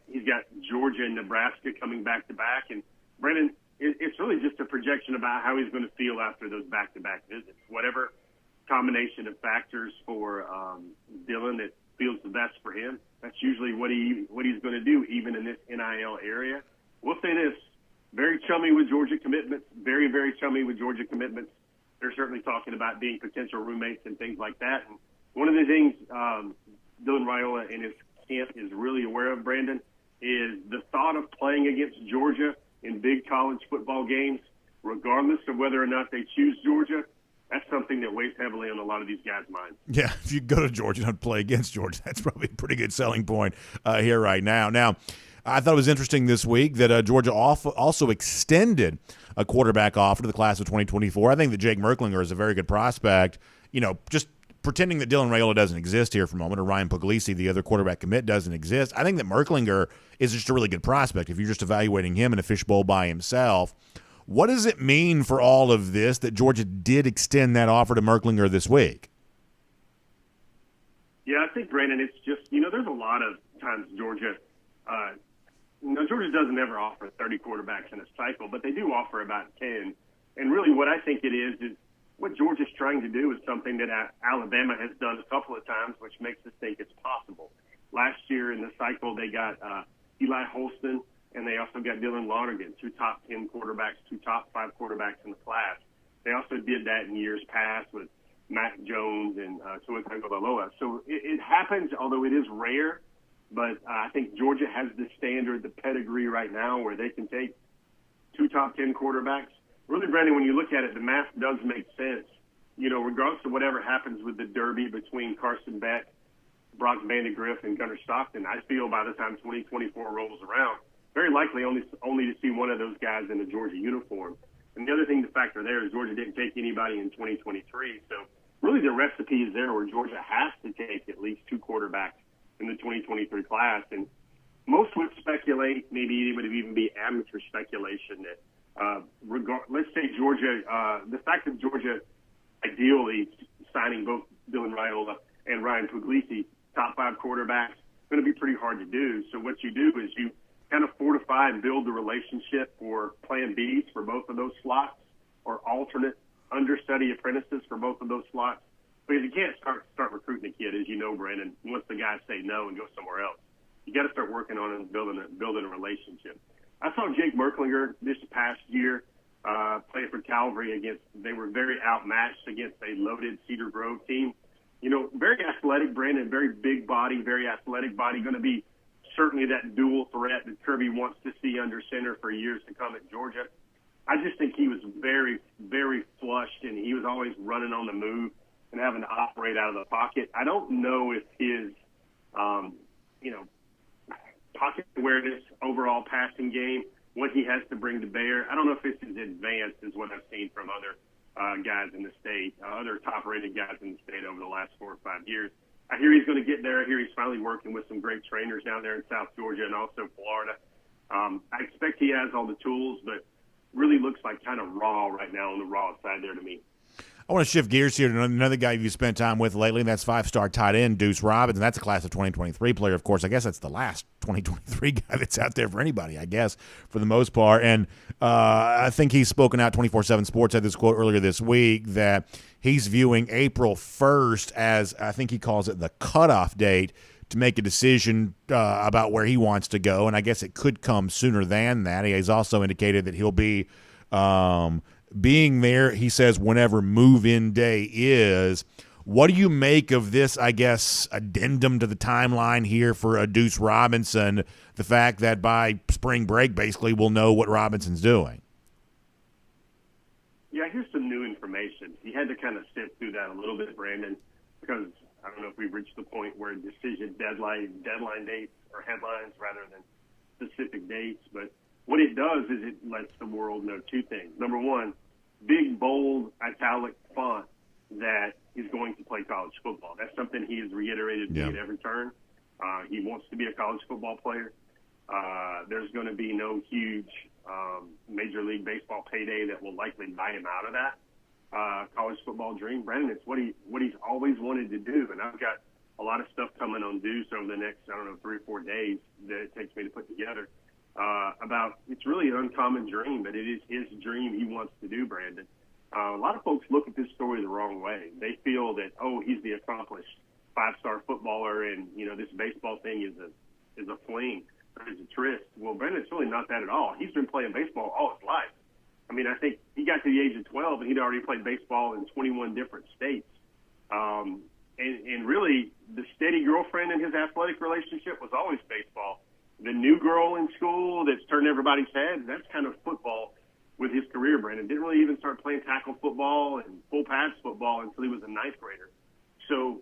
Speaker 8: Georgia and Nebraska coming back to back, and Brennan, it's really just a projection about how he's going to feel after those back-to-back visits. Whatever combination of factors for Dylan that feels the best for him, that's usually what he's going to do, even in this NIL area. We'll say this: very chummy with Georgia commitments, very, very chummy with Georgia commitments. They're certainly talking about being potential roommates and things like that. And one of the things Dylan Raiola and his camp is really aware of, Brandon, is the thought of playing against Georgia in big college football games, regardless of whether or not they choose Georgia. That's something that weighs heavily on a lot of these guys' minds.
Speaker 1: Yeah, if you go to Georgia and play against Georgia, that's probably a pretty good selling point here right now. Now, I thought it was interesting this week that Georgia also extended a quarterback offer to the class of 2024. I think that Jake Merklinger is a very good prospect. Just pretending that Dylan Raiola doesn't exist here for a moment, or Ryan Puglisi, the other quarterback commit, doesn't exist. I think that Merklinger is just a really good prospect if you're just evaluating him in a fishbowl by himself. What does it mean for all of this that Georgia did extend that offer to Merklinger this week?
Speaker 8: Yeah, I think, Brandon, it's just, there's a lot of times Georgia doesn't ever offer 30 quarterbacks in a cycle, but they do offer about 10. And really what I think it is what Georgia's trying to do is something that Alabama has done a couple of times, which makes us think it's possible. Last year in the cycle, they got Eli Holston, and they also got Dylan Lonergan, 2 top 10 quarterbacks, 2 top 5 quarterbacks in the class. They also did that in years past with Mac Jones and Tua Tagovailoa. So it happens, although it is rare. But I think Georgia has the standard, the pedigree right now where they can take 2 top 10 quarterbacks. Really, Brandon, when you look at it, the math does make sense. Regardless of whatever happens with the derby between Carson Beck, Brock Vandegrift, and Gunnar Stockton, I feel by the time 2024 rolls around, very likely only to see one of those guys in a Georgia uniform. And the other thing to factor there is Georgia didn't take anybody in 2023. So really the recipe is there where Georgia has to take at least 2 quarterbacks in the 2023 class. And most would speculate, maybe it would even be amateur speculation, that let's say Georgia, the fact that Georgia ideally signing both Dylan Raiola and Ryan Puglisi, top 5 quarterbacks, going to be pretty hard to do. So what you do is you kind of fortify and build the relationship for plan Bs for both of those slots, or alternate understudy apprentices for both of those slots. Because you can't start recruiting a kid, as you know, Brandon, once the guys say no and go somewhere else. You got to start working on it and building a relationship. I saw Jake Merklinger this past year play for Calvary they were very outmatched against a loaded Cedar Grove team. Very athletic, Brandon, very big body, very athletic body, going to be certainly that dual threat that Kirby wants to see under center for years to come at Georgia. I just think he was very, very flushed, and he was always running on the move and having to operate out of the pocket. I don't know if his, pocket awareness, overall passing game, what he has to bring to bear, I don't know if it's as advanced as what I've seen from other guys in the state, other top-rated guys in the state over the last 4 or 5 years. I hear he's going to get there. I hear he's finally working with some great trainers down there in South Georgia and also Florida. I expect he has all the tools, but really looks like kind of raw right now on the raw side there to me.
Speaker 1: I want to shift gears here to another guy you spent time with lately, and that's 5-star tight end Deuce Robinson. That's a class of 2023 player, of course. I guess that's the last 2023 guy that's out there for anybody, I guess, for the most part. And I think he's spoken out. 24/7 Sports had this quote earlier this week that he's viewing April 1st as, I think he calls it the cutoff date to make a decision about where he wants to go. And I guess it could come sooner than that. He has also indicated that he'll be being there, he says, whenever move-in day is. What do you make of this, I guess, addendum to the timeline here for Deuce Robinson, the fact that by spring break, basically, we'll know what Robinson's doing?
Speaker 8: Yeah, here's some new information. He had to kind of sift through that a little bit, Brandon, because I don't know if we've reached the point where decision deadline dates are headlines rather than specific dates. But what it does is it lets the world know two things. Number one, big, bold, italic font that he's going to play college football. That's something he has reiterated to me at every turn. He wants to be a college football player. There's going to be no huge Major League Baseball payday that will likely buy him out of that college football dream. Brandon, it's what he's always wanted to do, and I've got a lot of stuff coming on Deuce over the next, 3 or 4 days that it takes me to put together about it's really an uncommon dream, but it is his dream he wants to do, Brandon. A lot of folks look at this story the wrong way. They feel that, he's the accomplished 5-star footballer, and this baseball thing is a fling or is a tryst. Well, Brandon, it's really not that at all. He's been playing baseball all his life. I mean, I think he got to the age of 12 and he'd already played baseball in 21 different states. And really, the steady girlfriend in his athletic relationship was always baseball. The new girl in school that's turned everybody's head, that's kind of football with his career, Brandon. Didn't really even start playing tackle football and full pads football until he was a 9th grader. So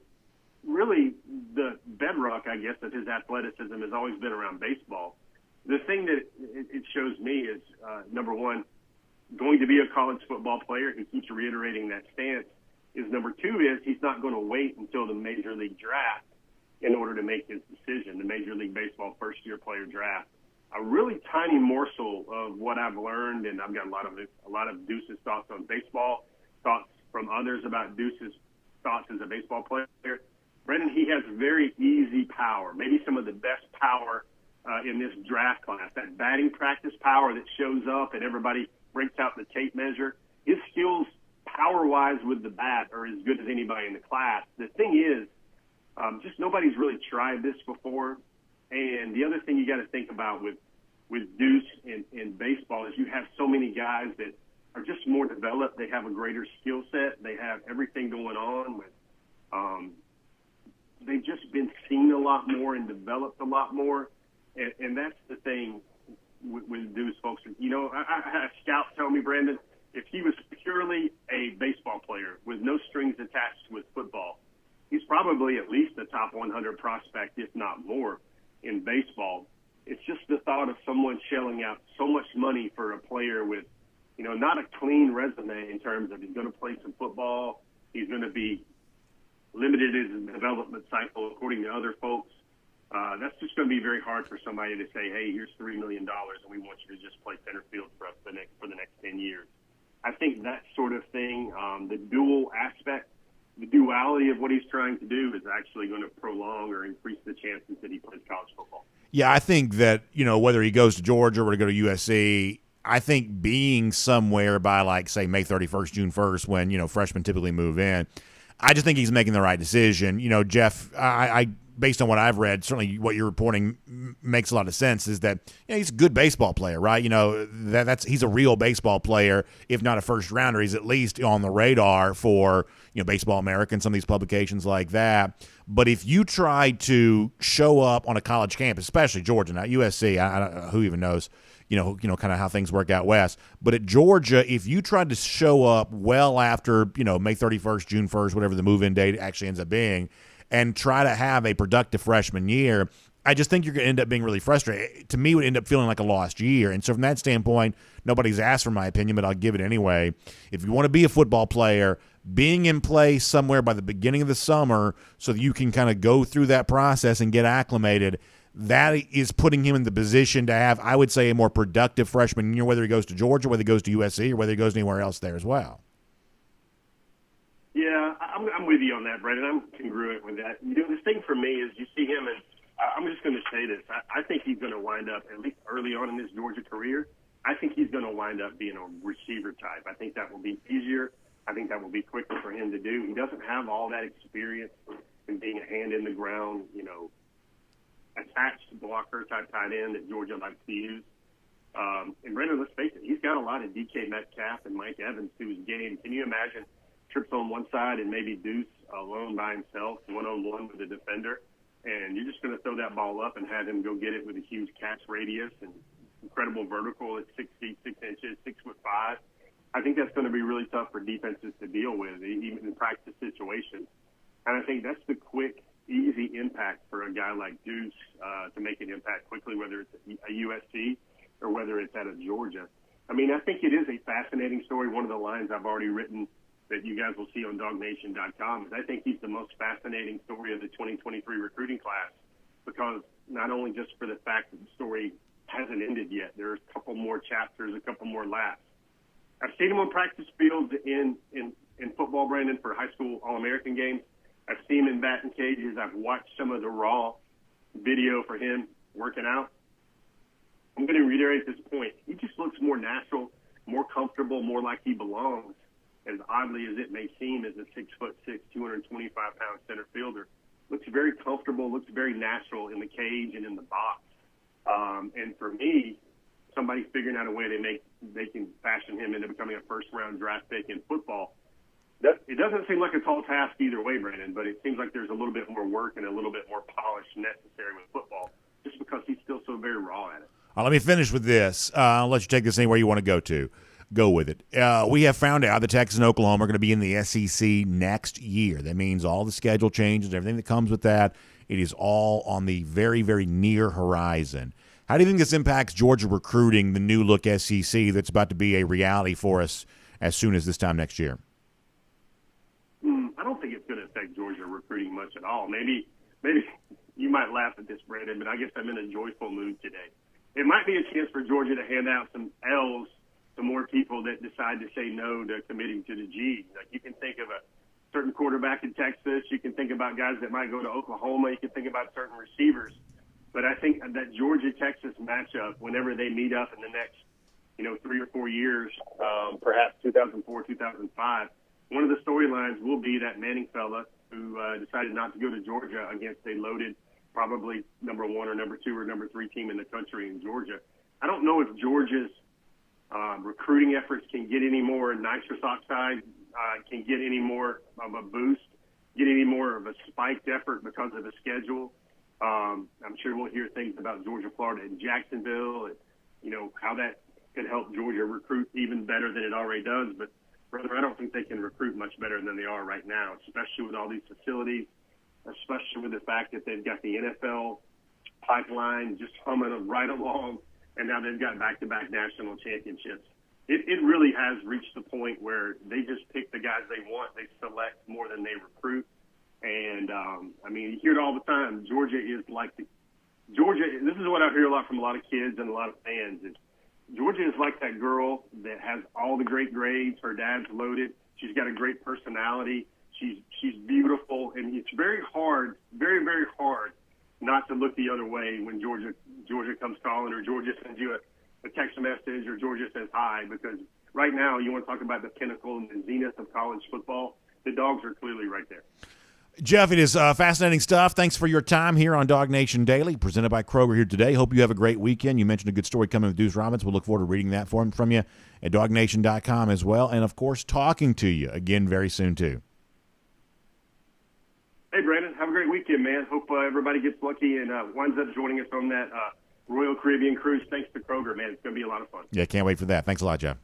Speaker 8: really the bedrock, I guess, of his athleticism has always been around baseball. The thing that it shows me is, number one, going to be a college football player. He keeps reiterating that stance. Is number two is he's not going to wait until the Major League draft in order to make his decision, the Major League Baseball first-year player draft. A really tiny morsel of what I've learned, and I've got a lot of Deuce's thoughts on baseball, thoughts from others about Deuce's thoughts as a baseball player. Brendan, he has very easy power, maybe some of the best power in this draft class. That batting practice power that shows up and everybody breaks out the tape measure. His skills power-wise with the bat are as good as anybody in the class. The thing is, just nobody's really tried this before. And the other thing you got to think about with Deuce in baseball is you have so many guys that are just more developed. They have a greater skill set. They have everything going on with they've just been seen a lot more and developed a lot more. And that's the thing with Deuce, folks. I had a scout tell me, Brandon, if he was purely a baseball player with no strings attached with football, he's probably at least a top 100 prospect, if not more, in baseball. It's just the thought of someone shelling out so much money for a player with, not a clean resume in terms of he's going to play some football, he's going to be limited in his development cycle according to other folks. That's just going to be very hard for somebody to say, hey, here's $3 million and we want you to just play center field for us for the next 10 years. I think that sort of thing, the dual aspect, the duality of what he's trying to do is actually going to prolong or increase the chances that he plays college football.
Speaker 1: Yeah, I think that, whether he goes to Georgia or to go to USC, I think being somewhere by say May 31st, June 1st, when, freshmen typically move in, I just think he's making the right decision. Jeff, I based on what I've read, certainly what you're reporting makes a lot of sense, is that he's a good baseball player, right? He's a real baseball player. If not a first rounder, he's at least on the radar for Baseball America and some of these publications like that. But if you try to show up on a college campus, especially Georgia, not USC, I don't know, who even knows, kind of how things work out west. But at Georgia, if you tried to show up well after May 31st, June 1st, whatever the move-in date actually ends up being, and try to have a productive freshman year, I just think you're going to end up being really frustrated. To me, it would end up feeling like a lost year. And so from that standpoint, nobody's asked for my opinion, but I'll give it anyway. If you want to be a football player, being in play somewhere by the beginning of the summer so that you can kind of go through that process and get acclimated, that is putting him in the position to have, I would say, a more productive freshman year, whether he goes to Georgia, whether he goes to USC, or whether he goes anywhere else there as well.
Speaker 8: Yeah, I'm with you on that, Brendan. I'm congruent with that. The thing for me is you see him, and I'm just going to say this. I think he's going to wind up, at least early on in his Georgia career, I think he's going to wind up being a receiver type. I think that will be easier. I think that will be quicker for him to do. He doesn't have all that experience in being a hand in the ground, attached blocker type tight end that Georgia likes to use. And Brendan, let's face it, he's got a lot of DK Metcalf and Mike Evans to his game. Can you imagine trips on one side and maybe Deuce alone by himself, one-on-one with a defender, and you're just going to throw that ball up and have him go get it with a huge catch radius and incredible vertical at 6 feet, 6 inches, 6'5". I think that's going to be really tough for defenses to deal with, even in practice situations. And I think that's the quick, easy impact for a guy like Deuce to make an impact quickly, whether it's a USC or whether it's at a Georgia. I mean, I think it is a fascinating story. One of the lines I've already written that you guys will see on DawgNation.com is I think he's the most fascinating story of the 2023 recruiting class, because not only just for the fact that the story hasn't ended yet, there's a couple more chapters, a couple more laps. I've seen him on practice fields in football, Brandon, for high school All-American games. I've seen him in batting cages. I've watched some of the raw video for him working out. I'm going to reiterate this point. He just looks more natural, more comfortable, more like he belongs, as oddly as it may seem, as a 6'6", 225-pound center fielder. Looks very comfortable, looks very natural in the cage and in the box. And for me, somebody figuring out a way they can fashion him into becoming a first-round draft pick in football, it doesn't seem like a tall task either way, Brandon, but it seems like there's a little bit more work and a little bit more polish necessary with football, just because he's still so very raw at it.
Speaker 1: Let me finish with this. I'll let you take this anywhere you want to. Go with it. We have found out that Texas and Oklahoma are going to be in the SEC next year. That means all the schedule changes, everything that comes with that, it is all on the very, very near horizon. How do you think this impacts Georgia recruiting, the new look SEC that's about to be a reality for us as soon as this time next year?
Speaker 8: I don't think it's going to affect Georgia recruiting much at all. Maybe you might laugh at this, Brandon, but I guess I'm in a joyful mood today. It might be a chance for Georgia to hand out some L's to more people that decide to say no to committing to the G. Like, you can think of a certain quarterback in Texas. You can think about guys that might go to Oklahoma. You can think about certain receivers. But I think that Georgia-Texas matchup, whenever they meet up in the next, 3 or 4 years, perhaps 2004, 2005, one of the storylines will be that Manning fella who decided not to go to Georgia against a loaded, probably number 1 or number 2 or number 3 team in the country in Georgia. I don't know if Georgia's recruiting efforts can get any more nitrous oxide, can get any more of a boost, get any more of a spiked effort because of the schedule. I'm sure we'll hear things about Georgia, Florida, and Jacksonville, and how that could help Georgia recruit even better than it already does. But brother, I don't think they can recruit much better than they are right now, especially with all these facilities, especially with the fact that they've got the NFL pipeline just humming right along, and now they've got back-to-back national championships. It really has reached the point where they just pick the guys they want. They select more than they recruit. And, you hear it all the time. Georgia is like Georgia, this is what I hear a lot from a lot of kids and a lot of fans, is Georgia is like that girl that has all the great grades. Her dad's loaded. She's got a great personality. She's beautiful. And it's very hard, very, very hard not to look the other way when Georgia comes calling, or Georgia sends you a text message, or Georgia says hi, because right now you want to talk about the pinnacle and the zenith of college football. The Dogs are clearly right there.
Speaker 1: Jeff, it is fascinating stuff. Thanks for your time here on DawgNation Daily, presented by Kroger here today. Hope you have a great weekend. You mentioned a good story coming with Deuce Robbins. We'll look forward to reading that from you at DawgNation.com as well. And, of course, talking to you again very soon, too.
Speaker 8: Hey, Brandon, have a great weekend, man. Hope everybody gets lucky and winds up joining us on that Royal Caribbean cruise. Thanks to Kroger, man. It's going to be a lot of fun.
Speaker 1: Yeah, can't wait for that. Thanks a lot, Jeff.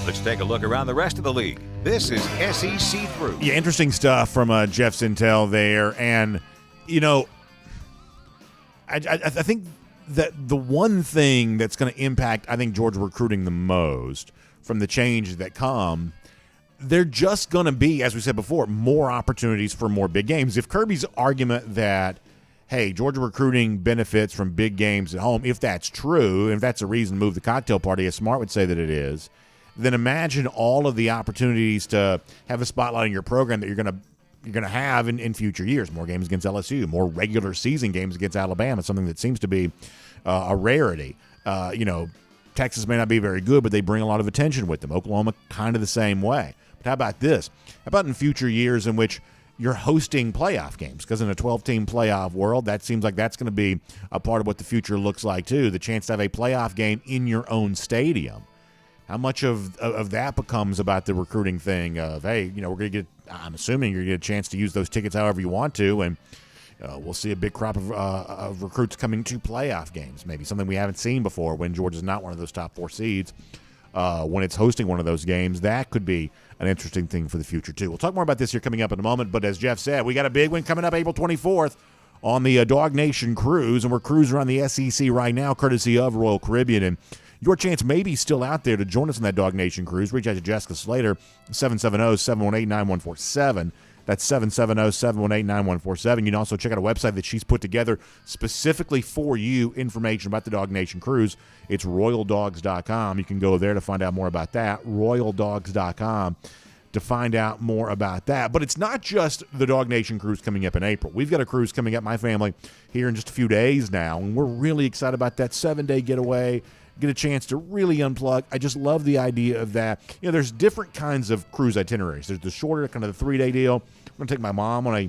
Speaker 3: Let's take a look around the rest of the league. This is SEC Through.
Speaker 1: Yeah, interesting stuff from Jeff Sentell there. And, I think that the one thing that's going to impact, I think, Georgia recruiting the most from the changes that come, they're just going to be, as we said before, more opportunities for more big games. If Kirby's argument that, hey, Georgia recruiting benefits from big games at home, if that's true, and if that's a reason to move the cocktail party, as Smart would say that it is, then imagine all of the opportunities to have a spotlight on your program that you're going to have in future years. More games against LSU, more regular season games against Alabama, something that seems to be a rarity. Texas may not be very good, but they bring a lot of attention with them. Oklahoma, kind of the same way. But how about this? How about in future years in which you're hosting playoff games? Because in a 12-team playoff world, that seems like that's going to be a part of what the future looks like, too. The chance to have a playoff game in your own stadium. How much of that becomes about the recruiting thing of, hey, we're going to get, I'm assuming you're going to get a chance to use those tickets however you want to, and we'll see a big crop of recruits coming to playoff games, maybe something we haven't seen before when Georgia's not one of those top 4 seeds. when it's hosting one of those games. That could be an interesting thing for the future, too. We'll talk more about this here coming up in a moment, but as Jeff said, we got a big one coming up April 24th on the DawgNation Cruise, and we're cruising around the SEC right now, courtesy of Royal Caribbean, and your chance may be still out there to join us on that DawgNation Cruise. Reach out to Jessica Slater, 770-718-9147. That's 770-718-9147. You can also check out a website that she's put together specifically for you, information about the DawgNation Cruise. It's royaldogs.com. You can go there to find out more about that, royaldogs.com, to find out more about that. But it's not just the DawgNation Cruise coming up in April. We've got a cruise coming up, my family, here in just a few days now, and we're really excited about that 7-day getaway. Get a chance to really unplug. I just love the idea of that. You know, there's different kinds of cruise itineraries. There's the shorter, kind of the 3-day deal. I'm going to take my mom on a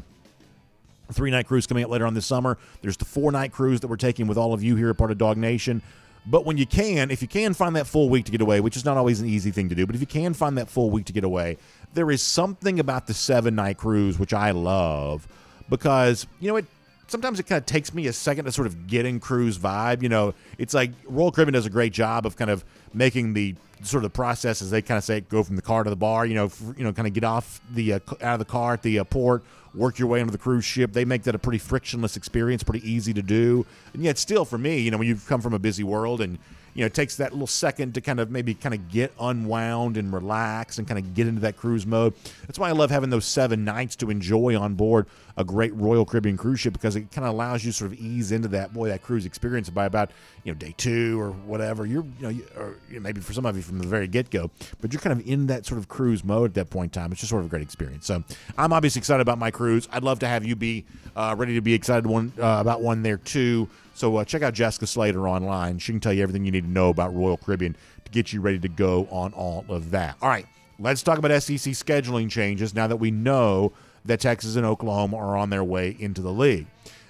Speaker 1: 3-night cruise coming up later on this summer. There's the 4-night cruise that we're taking with all of you here, a part of DawgNation. But when you can, if you can find that full week to get away, which is not always an easy thing to do, but if you can find that full week to get away, there is something about the 7-night cruise which I love, because, you know, sometimes it kind of takes me a second to sort of get in cruise vibe. You know, it's like Royal Caribbean does a great job of kind of making the sort of the process, as they kind of say, go from the car to the bar, kind of get off the out of the car at the port, work your way onto the cruise ship. They make that a pretty frictionless experience, pretty easy to do. And yet still, for me, you know, when you've come from a busy world and, you know, it takes that little second to kind of maybe kind of get unwound and relax and kind of get into that cruise mode. That's why I love having those 7 nights to enjoy on board a great Royal Caribbean cruise ship, because it kind of allows you to sort of ease into that cruise experience by about, you know, day 2 or whatever. Or maybe for some of you from the very get-go, but you're kind of in that sort of cruise mode at that point in time. It's just sort of a great experience. So I'm obviously excited about my cruise. I'd love to have you be ready to be excited about one there too. So check out Jessica Slater online. She can tell you everything you need to know about Royal Caribbean to get you ready to go on all of that. All right, let's talk about SEC scheduling changes now that we know that Texas and Oklahoma are on their way into the league.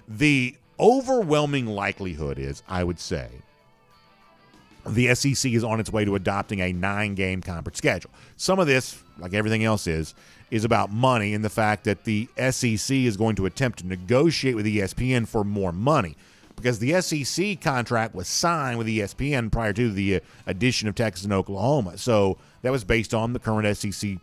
Speaker 1: The overwhelming likelihood is, I would say, the SEC is on its way to adopting a 9-game conference schedule. Some of this, like everything else is about money and the fact that the SEC is going to attempt to negotiate with ESPN for more money, because the SEC contract was signed with ESPN prior to the addition of Texas and Oklahoma. So that was based on the current SEC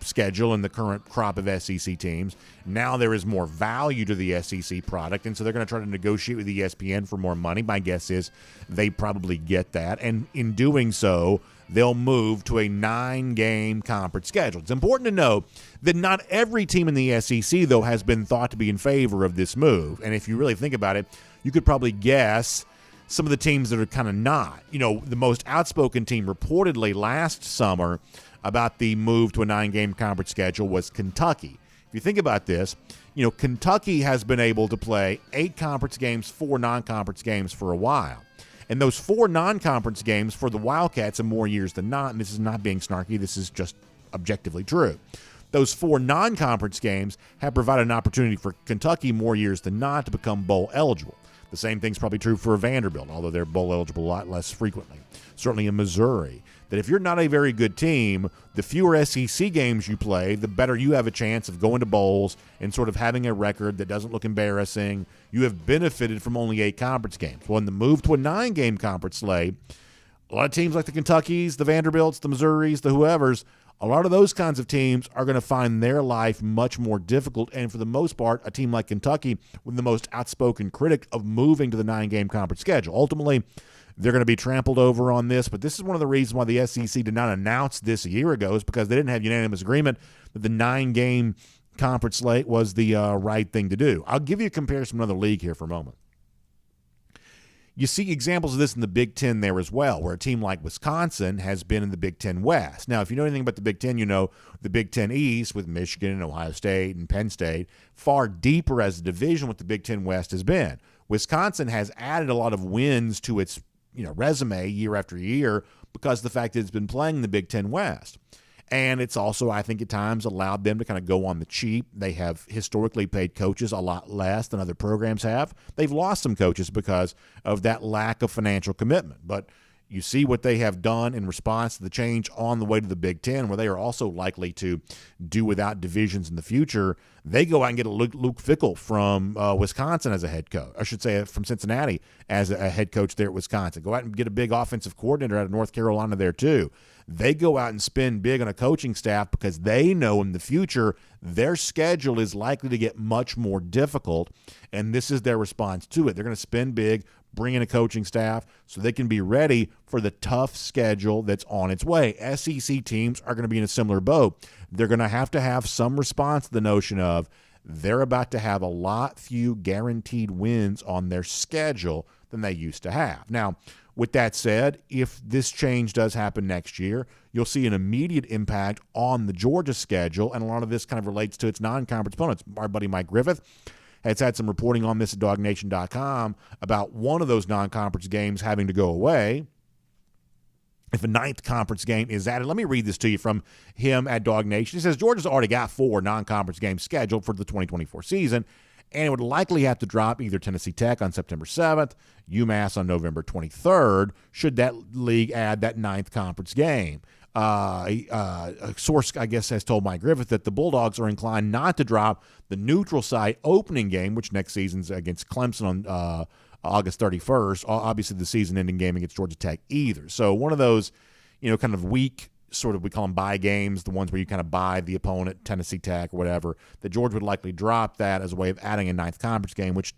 Speaker 1: schedule and the current crop of SEC teams. Now there is more value to the SEC product, and so they're going to try to negotiate with ESPN for more money. My guess is they probably get that, and in doing so, they'll move to a 9-game conference schedule. It's important to note that not every team in the SEC, though, has been thought to be in favor of this move, and if you really think about it, you could probably guess some of the teams that are kind of not. You know, the most outspoken team reportedly last summer about the move to a 9-game conference schedule was Kentucky. If you think about this, you know, Kentucky has been able to play 8 conference games, 4 non-conference games for a while. And those 4 non-conference games for the Wildcats in more years than not, and this is not being snarky, this is just objectively true. Those 4 non-conference games have provided an opportunity for Kentucky more years than not to become bowl eligible. The same thing's probably true for Vanderbilt, although they're bowl eligible a lot less frequently. Certainly in Missouri. That if you're not a very good team, the fewer SEC games you play, the better you have a chance of going to bowls and sort of having a record that doesn't look embarrassing. You have benefited from only 8 conference games. Well, in the move to a 9-game conference slate, a lot of teams like the Kentuckys, the Vanderbilts, the Missouris, the whoever's, a lot of those kinds of teams are going to find their life much more difficult. And for the most part, a team like Kentucky, with the most outspoken critic of moving to the 9-game conference schedule. Ultimately, they're going to be trampled over on this, but this is one of the reasons why the SEC did not announce this a year ago, is because they didn't have unanimous agreement that the 9-game conference slate was the right thing to do. I'll give you a comparison with another league here for a moment. You see examples of this in the Big Ten there as well, where a team like Wisconsin has been in the Big Ten West. Now, if you know anything about the Big Ten, you know the Big Ten East with Michigan and Ohio State and Penn State, far deeper as a division what the Big Ten West has been. Wisconsin has added a lot of wins to its resume year after year because of the fact that it's been playing in the Big Ten West. And it's also, I think, at times allowed them to kind of go on the cheap. They have historically paid coaches a lot less than other programs have. They've lost some coaches because of that lack of financial commitment. But, You see what they have done in response to the change on the way to the Big Ten, where they are also likely to do without divisions in the future. They go out and get a Luke Fickell from Wisconsin as a head coach. I should say from Cincinnati as a head coach there at Wisconsin. Go out and get a big offensive coordinator out of North Carolina there too. They go out and spend big on a coaching staff because they know in the future their schedule is likely to get much more difficult, and this is their response to it. They're going to spend big, bring in a coaching staff so they can be ready for the tough schedule that's on its way. SEC teams are going to be in a similar boat. They're going to have some response to the notion of they're about to have a lot few guaranteed wins on their schedule than they used to have. Now, with that said, if this change does happen next year, you'll see an immediate impact on the Georgia schedule, and a lot of this kind of relates to its non-conference opponents. Our buddy Mike Griffith has had some reporting on this at DawgNation.com about one of those non-conference games having to go away if a ninth conference game is added. Let me read this to you from him at DawgNation. He says Georgia's already got 4 non-conference games scheduled for the 2024 season, and it would likely have to drop either Tennessee Tech on September 7th, UMass on November 23rd, should that league add that ninth conference game. A source, I guess, has told Mike Griffith that the Bulldogs are inclined not to drop the neutral site opening game, which next season's against Clemson on August 31st, obviously the season-ending game against Georgia Tech either. So one of those, kind of weak sort of, we call them bye games, the ones where you kind of buy the opponent, Tennessee Tech or whatever, that Georgia would likely drop that as a way of adding a ninth conference game, which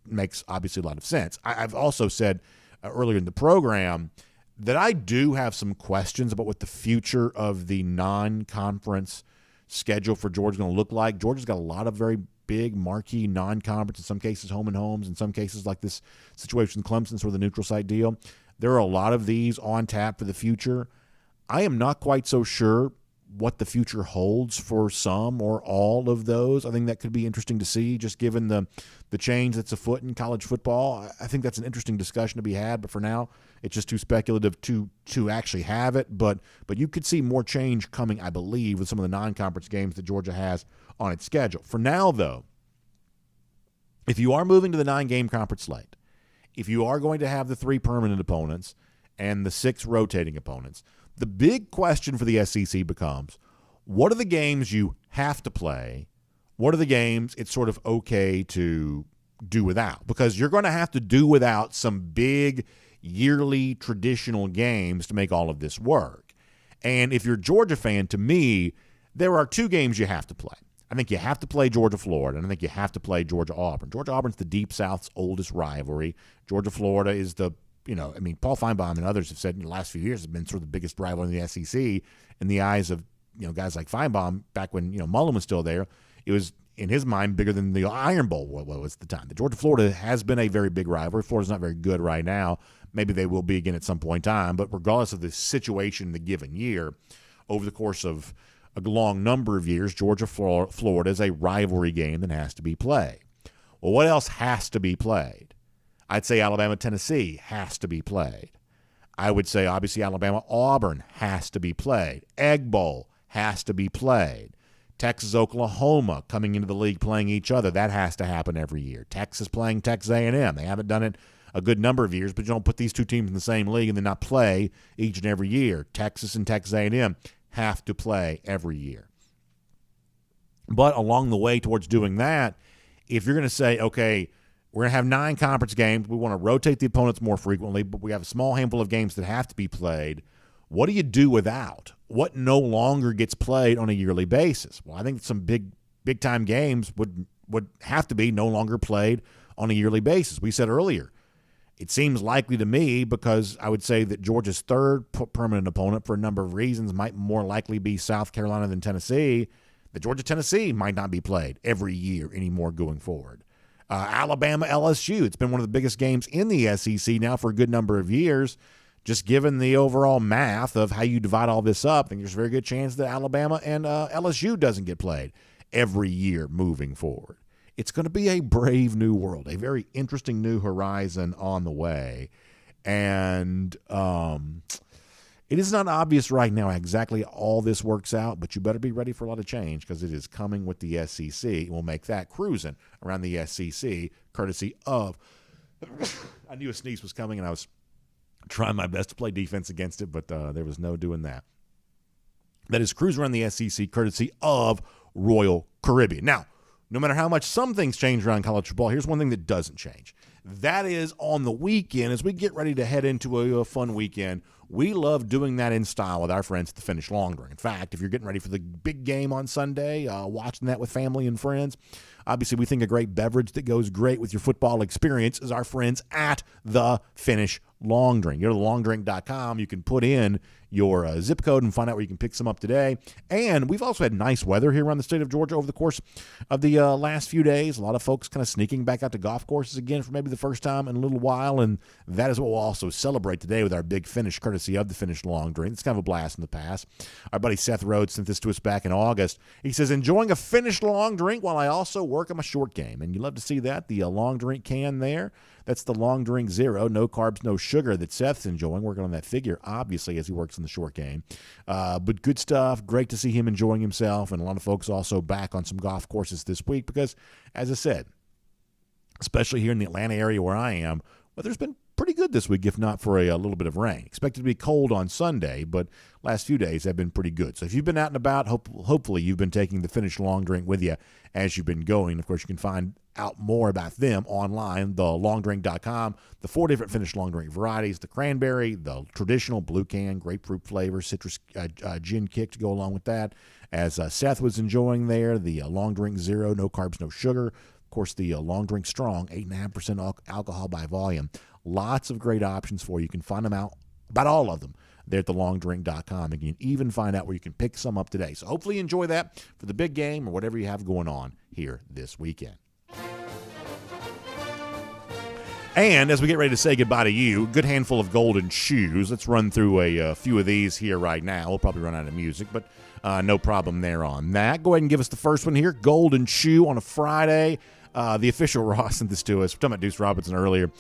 Speaker 1: makes obviously a lot of sense. I've also said earlier in the program that I do have some questions about what the future of the non-conference schedule for Georgia is going to look like. Georgia's got a lot of very big marquee non-conference, in some cases home and homes, in some cases like this situation in Clemson, sort of the neutral site deal. There are a lot of these on tap for the future. I am not quite so sure what the future holds for some or all of those. I think that could be interesting to see, just given the change that's afoot in college football. I think that's an interesting discussion to be had, but for now, it's just too speculative to actually have it. But you could see more change coming, I believe, with some of the non-conference games that Georgia has on its schedule. For now, though, if you are moving to the 9-game conference slate, if you are going to have the 3 permanent opponents and the 6 rotating opponents, the big question for the SEC becomes, what are the games you have to play? What are the games it's sort of okay to do without? Because you're going to have to do without some big yearly traditional games to make all of this work. And if you're a Georgia fan, to me, there are 2 games you have to play. I think you have to play Georgia-Florida, and I think you have to play Georgia-Auburn. Georgia-Auburn's the Deep South's oldest rivalry. Georgia-Florida is the Paul Feinbaum and others have said in the last few years has been sort of the biggest rival in the SEC in the eyes of, guys like Feinbaum back when, Mullen was still there. It was, in his mind, bigger than the Iron Bowl was at the time. The Georgia-Florida has been a very big rivalry. Florida's not very good right now. Maybe they will be again at some point in time. But regardless of the situation in the given year, over the course of a long number of years, Georgia-Florida is a rivalry game that has to be played. Well, what else has to be played? I'd say Alabama-Tennessee has to be played. I would say, obviously, Alabama-Auburn has to be played. Egg Bowl has to be played. Texas-Oklahoma coming into the league playing each other, that has to happen every year. Texas playing Texas A&M. They haven't done it a good number of years, but you don't put these 2 teams in the same league and then not play each and every year. Texas and Texas A&M have to play every year. But along the way towards doing that, if you're going to say, okay, we're going to have 9 conference games. We want to rotate the opponents more frequently, but we have a small handful of games that have to be played. What do you do without? What no longer gets played on a yearly basis? Well, I think some big-time games would have to be no longer played on a yearly basis. We said earlier, it seems likely to me, because I would say that Georgia's 3rd permanent opponent, for a number of reasons, might more likely be South Carolina than Tennessee, that Georgia-Tennessee might not be played every year anymore going forward. Alabama-LSU, it's been one of the biggest games in the SEC now for a good number of years. Just given the overall math of how you divide all this up, I think there's a very good chance that Alabama and LSU doesn't get played every year moving forward. It's going to be a brave new world, a very interesting new horizon on the way. And it is not obvious right now exactly all this works out, but you better be ready for a lot of change because it is coming with the SEC. We'll make that cruising around the SEC, courtesy of – I knew a sneeze was coming, and I was Trying my best to play defense against it, but there was no doing that. That is Cruise Around the SEC, courtesy of Royal Caribbean. Now, no matter how much some things change around college football, here's one thing that doesn't change. That is on the weekend, as we get ready to head into a fun weekend, we love doing that in style with our friends at the Finish Long Drink. In fact, if you're getting ready for the big game on Sunday, watching that with family and friends, obviously we think a great beverage that goes great with your football experience is our friends at the Finish Long Drink. Go to thelongdrink.com. You can put in your zip code and find out where you can pick some up today. And we've also had nice weather here around the state of Georgia over the course of the last few days. A lot of folks kind of sneaking back out to golf courses again for maybe the first time in a little while. And that is what we'll also celebrate today with our big finish, courtesy of the Finish Long Drink. It's kind of a blast in the past. Our buddy Seth Rhodes sent this to us back in August. He says, enjoying a Finish Long Drink while I also work on my short game. And you love to see that, the long drink can there. That's the Long Drink Zero, no carbs, no sugar that Seth's enjoying, working on that figure, obviously, as he works in the short game. But good stuff. Great to see him enjoying himself, and a lot of folks also back on some golf courses this week because, as I said, especially here in the Atlanta area where I am, weather's been pretty good this week, if not for a little bit of rain. Expected to be cold on Sunday, but last few days have been pretty good. So if you've been out and about, hopefully you've been taking the Finish Long Drink with you as you've been going. Of course, you can find out more about them online, thelongdrink.com. The 4 different Finish Long Drink varieties: the cranberry, the traditional blue can, grapefruit flavor, citrus gin kick to go along with that. As Seth was enjoying there, the Long Drink Zero, no carbs, no sugar. Of course, the Long Drink Strong, 8.5% alcohol by volume. Lots of great options for you. You can find them out, about all of them, there at thelongdrink.com. And you can even find out where you can pick some up today. So hopefully you enjoy that for the big game or whatever you have going on here this weekend. And as we get ready to say goodbye to you, good handful of golden shoes. Let's run through a few of these here right now. We'll probably run out of music, but no problem there on that. Go ahead and give us the first one here. Golden shoe on a Friday. The official Ross sent this to us. We're talking about Deuce Robinson earlier.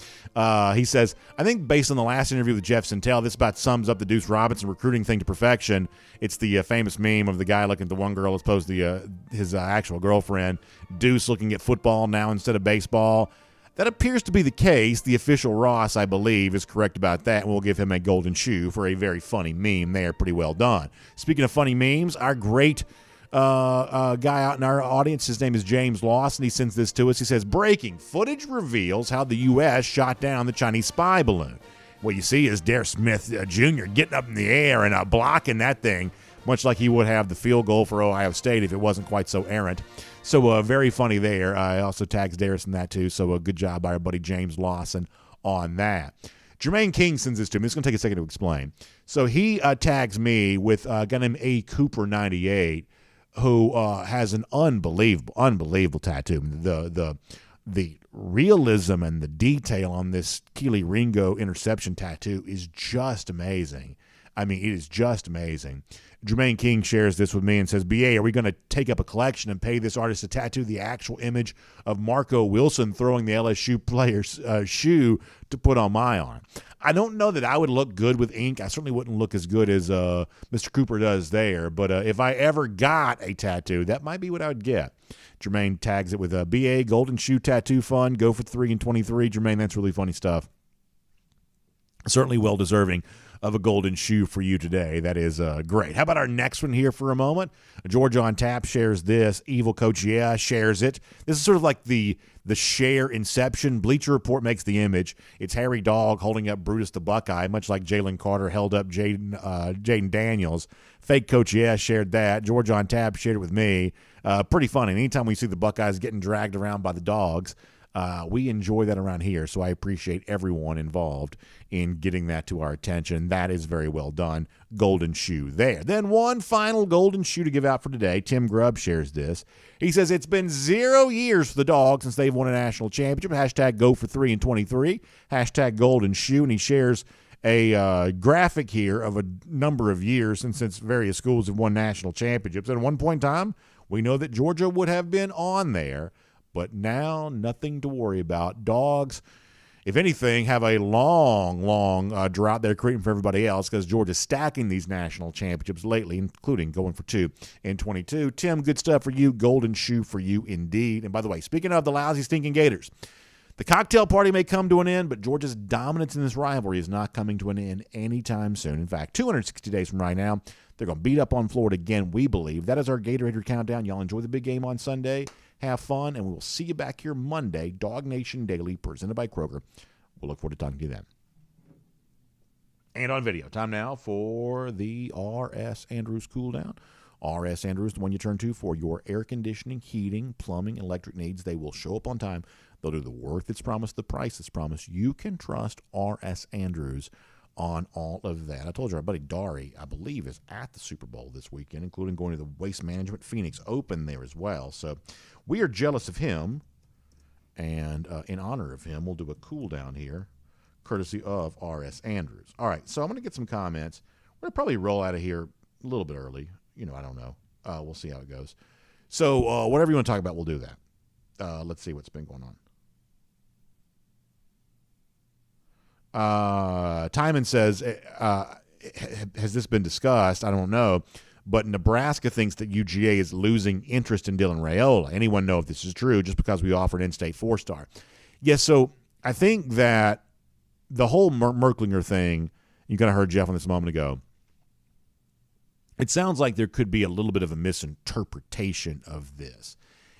Speaker 1: He says, I think based on the last interview with Jeff Sentell, this about sums up the Deuce Robinson recruiting thing to perfection. It's the famous meme of the guy looking at the one girl as opposed to his actual girlfriend. Deuce looking at football now instead of baseball. That appears to be the case. The official Ross, I believe, is correct about that, and we'll give him a golden shoe for a very funny meme there. Pretty well done. Speaking of funny memes, our great guy out in our audience, his name is James Lawson. He sends this to us. He says, breaking footage reveals how the U.S. shot down the Chinese spy balloon. What you see is Dare Smith Jr. getting up in the air and blocking that thing, much like he would have the field goal for Ohio State if it wasn't quite so errant. So very funny there. I also tags Darius in that too. So good job by our buddy James Lawson on that. Jermaine King sends this to me. It's going to take a second to explain. So he tags me with a guy named A. Cooper 98, who has an unbelievable tattoo. The realism and the detail on this Keely Ringo interception tattoo is just amazing. I mean, it is just amazing. Jermaine King shares this with me and says, BA, are we going to take up a collection and pay this artist to tattoo the actual image of Marco Wilson throwing the LSU player's shoe to put on my arm? I don't know that I would look good with ink. I certainly wouldn't look as good as Mr. Cooper does there. But if I ever got a tattoo, that might be what I would get. Jermaine tags it with a BA Golden Shoe Tattoo Fun. Go for 3 and 23. Jermaine, that's really funny stuff. Certainly well deserving of a golden shoe for you today. That is great. How about our next one here for a moment? Georgia on Tap shares this. Evil Coach Yeah shares it. This is sort of like the share inception. Bleacher Report makes the image. It's Harry Dog holding up Brutus the Buckeye, much like Jalen Carter held up Jaden Daniels. Fake Coach Yeah shared that. Georgia on Tap shared it with me. Pretty funny. Anytime we see the Buckeyes getting dragged around by the Dogs, we enjoy that around here, so I appreciate everyone involved in getting that to our attention. That is very well done. Golden shoe there. Then one final golden shoe to give out for today. Tim Grubb shares this. He says, it's been 0 years for the Dogs since they've won a national championship. Hashtag go for 3 and 23. Hashtag golden shoe. And he shares a graphic here of a number of years since various schools have won national championships. At one point in time, we know that Georgia would have been on there. But now, nothing to worry about. Dogs, if anything, have a long drought they're creating for everybody else because Georgia's stacking these national championships lately, including going for 2 in 22. Tim, good stuff for you. Golden shoe for you indeed. And by the way, speaking of the lousy, stinking Gators, The cocktail party may come to an end, but Georgia's dominance in this rivalry is not coming to an end anytime soon. In fact, 260 days from right now, they're going to beat up on Florida again, we believe. That is our Gatorade Countdown. Y'all enjoy the big game on Sunday. Have fun, and we will see you back here Monday. DawgNation Daily, presented by Kroger. We'll look forward to talking to you then. And on video, time now for the R.S. Andrews Cool Down. R.S. Andrews, the one you turn to for your air conditioning, heating, plumbing, electric needs. They will show up on time. They'll do the work that's promised, the price that's promised. You can trust R.S. Andrews on all of that. I told you our buddy Dari, I believe, is at the Super Bowl this weekend, including going to the Waste Management Phoenix Open there as well. So we are jealous of him, and in honor of him, we'll do a cool down here, courtesy of R.S. Andrews. All right, so I'm going to get some comments. We're going to probably roll out of here a little bit early. I don't know. We'll see how it goes. So whatever you want to talk about, we'll do that. Let's see what's been going on. Timon says, has this been discussed? I don't know. But Nebraska thinks that UGA is losing interest in Dylan Raiola. Anyone know if this is true just because we offered in-state four-star? Yes, so I think that the whole Merklinger thing, you kind of heard Jeff on this a moment ago, it sounds like there could be a little bit of a misinterpretation of this.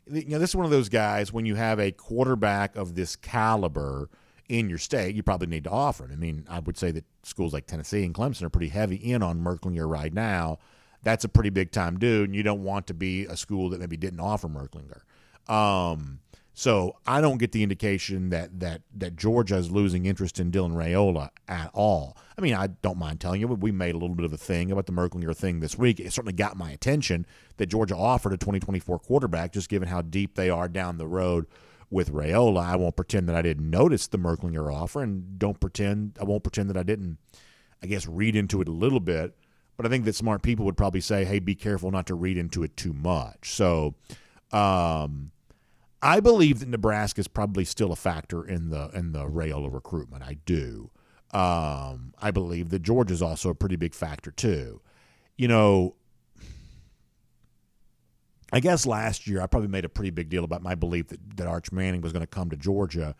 Speaker 1: This is one of those guys, when you have a quarterback of this caliber in your state, you probably need to offer him. I mean, I would say that schools like Tennessee and Clemson are pretty heavy in on Merklinger right now. That's a pretty big-time dude, and you don't want to be a school that maybe didn't offer Merklinger. So I don't get the indication that Georgia is losing interest in Dylan Raiola at all. I mean, I don't mind telling you, we made a little bit of a thing about the Merklinger thing this week. It certainly got my attention that Georgia offered a 2024 quarterback, just given how deep they are down the road with Raiola. I won't pretend that I didn't notice the Merklinger offer, and I won't pretend that I didn't, I guess, read into it a little bit. But I think that smart people would probably say, hey, be careful not to read into it too much. So I believe that Nebraska is probably still a factor in the Raiola recruitment. I do. I believe that Georgia is also a pretty big factor too. I guess last year I probably made a pretty big deal about my belief that Arch Manning was going to come to Georgia,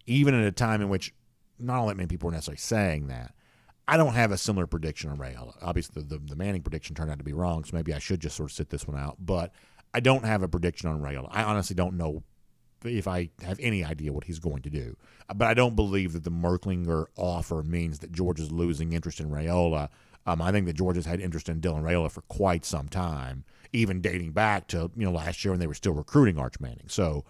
Speaker 1: even at a time in which not all that many people were necessarily saying that. I don't have a similar prediction on Raiola. Obviously, the Manning prediction turned out to be wrong, so maybe I should just sort of sit this one out. But I don't have a prediction on Raiola. I honestly don't know if I have any idea what he's going to do. But I don't believe that the Merklinger offer means that Georgia's losing interest in Raiola. I think that Georgia's had interest in Dylan Raiola for quite some time, even dating back to last year when they were still recruiting Arch Manning. So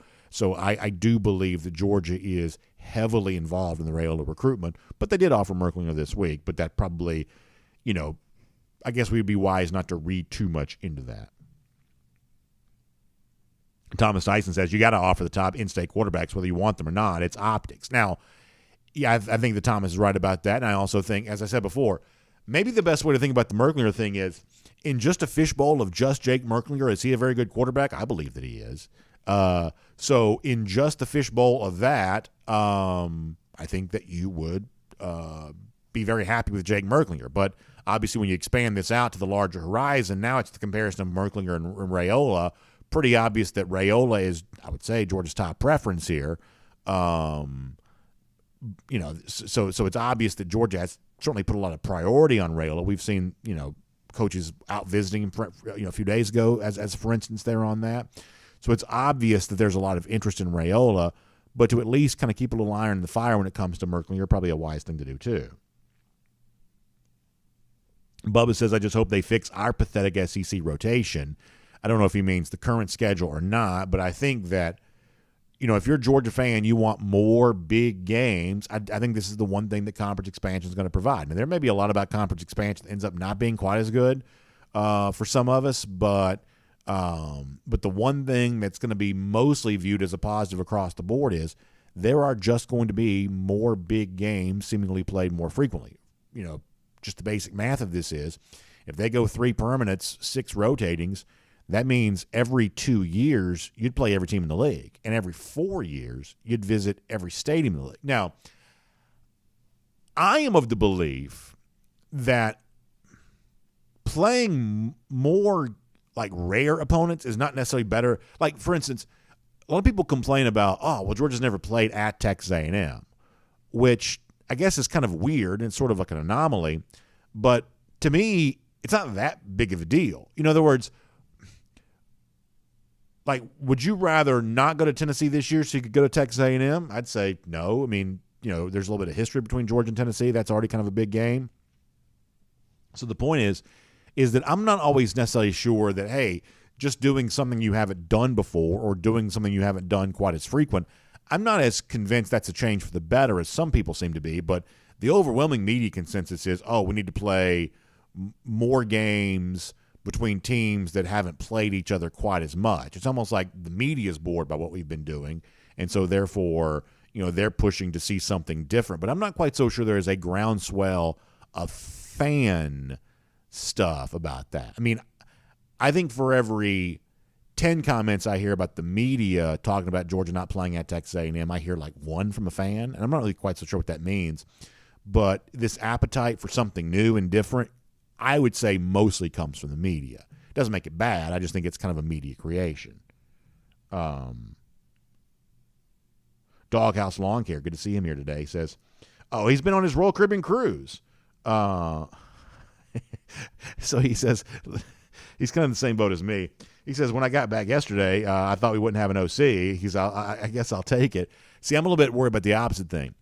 Speaker 1: I do believe that Georgia is heavily involved in the Raiola recruitment, but they did offer Merklinger this week. But that probably, I guess we'd be wise not to read too much into that. Thomas Tyson says you got to offer the top in-state quarterbacks whether you want them or not. It's optics. Now, yeah, I think that Thomas is right about that, and I also think, as I said before, maybe the best way to think about the Merklinger thing is in just a fishbowl of just Jake Merklinger, is he a very good quarterback? I believe that he is. So in just the fishbowl of that, I think that you would be very happy with Jake Merklinger. But obviously when you expand this out to the larger horizon, now it's the comparison of Merklinger and Raiola. Pretty obvious that Raiola is, I would say, Georgia's top preference here. So it's obvious that Georgia has certainly put a lot of priority on Raiola. We've seen, coaches out visiting him, a few days ago, as for instance, they're on that. So it's obvious that there's a lot of interest in Raiola, but to at least kind of keep a little iron in the fire when it comes to Merklinger, probably a wise thing to do too. Bubba says, I just hope they fix our pathetic SEC rotation. I don't know if he means the current schedule or not, but I think that, if you're a Georgia fan, you want more big games. I think this is the one thing that conference expansion is going to provide. Now, there may be a lot about conference expansion that ends up not being quite as good for some of us, but the one thing that's going to be mostly viewed as a positive across the board is there are just going to be more big games seemingly played more frequently. Just the basic math of this is if they go 3 permanents, 6 rotatings, that means every 2 years you'd play every team in the league, and every 4 years you'd visit every stadium in the league. Now, I am of the belief that playing more like rare opponents is not necessarily better. Like, for instance, a lot of people complain about, oh, well, Georgia's never played at Texas A&M, which I guess is kind of weird and sort of like an anomaly. But to me, it's not that big of a deal. In other words, like, would you rather not go to Tennessee this year so you could go to Texas A&M? I'd say no. I mean, there's a little bit of history between Georgia and Tennessee. That's already kind of a big game. So the point is that I'm not always necessarily sure that, hey, just doing something you haven't done before or doing something you haven't done quite as frequent, I'm not as convinced that's a change for the better as some people seem to be. But the overwhelming media consensus is, oh, we need to play more games between teams that haven't played each other quite as much. It's almost like the media's bored by what we've been doing, and so therefore, they're pushing to see something different. But I'm not quite so sure there is a groundswell of fan stuff about that. I mean, I think for every 10 comments I hear about the media talking about Georgia not playing at Texas A&M, I hear like one from a fan, and I'm not really quite so sure what that means. But this appetite for something new and different, I would say mostly comes from the media. It doesn't make it bad. I just think it's kind of a media creation. DawgHouse Lawn Care, good to see him here today, says, oh, he's been on his Royal Caribbean cruise. So he says, he's kind of in the same boat as me. He says, when I got back yesterday, I thought we wouldn't have an OC. He's, I guess I'll take it. See, I'm a little bit worried about the opposite thing.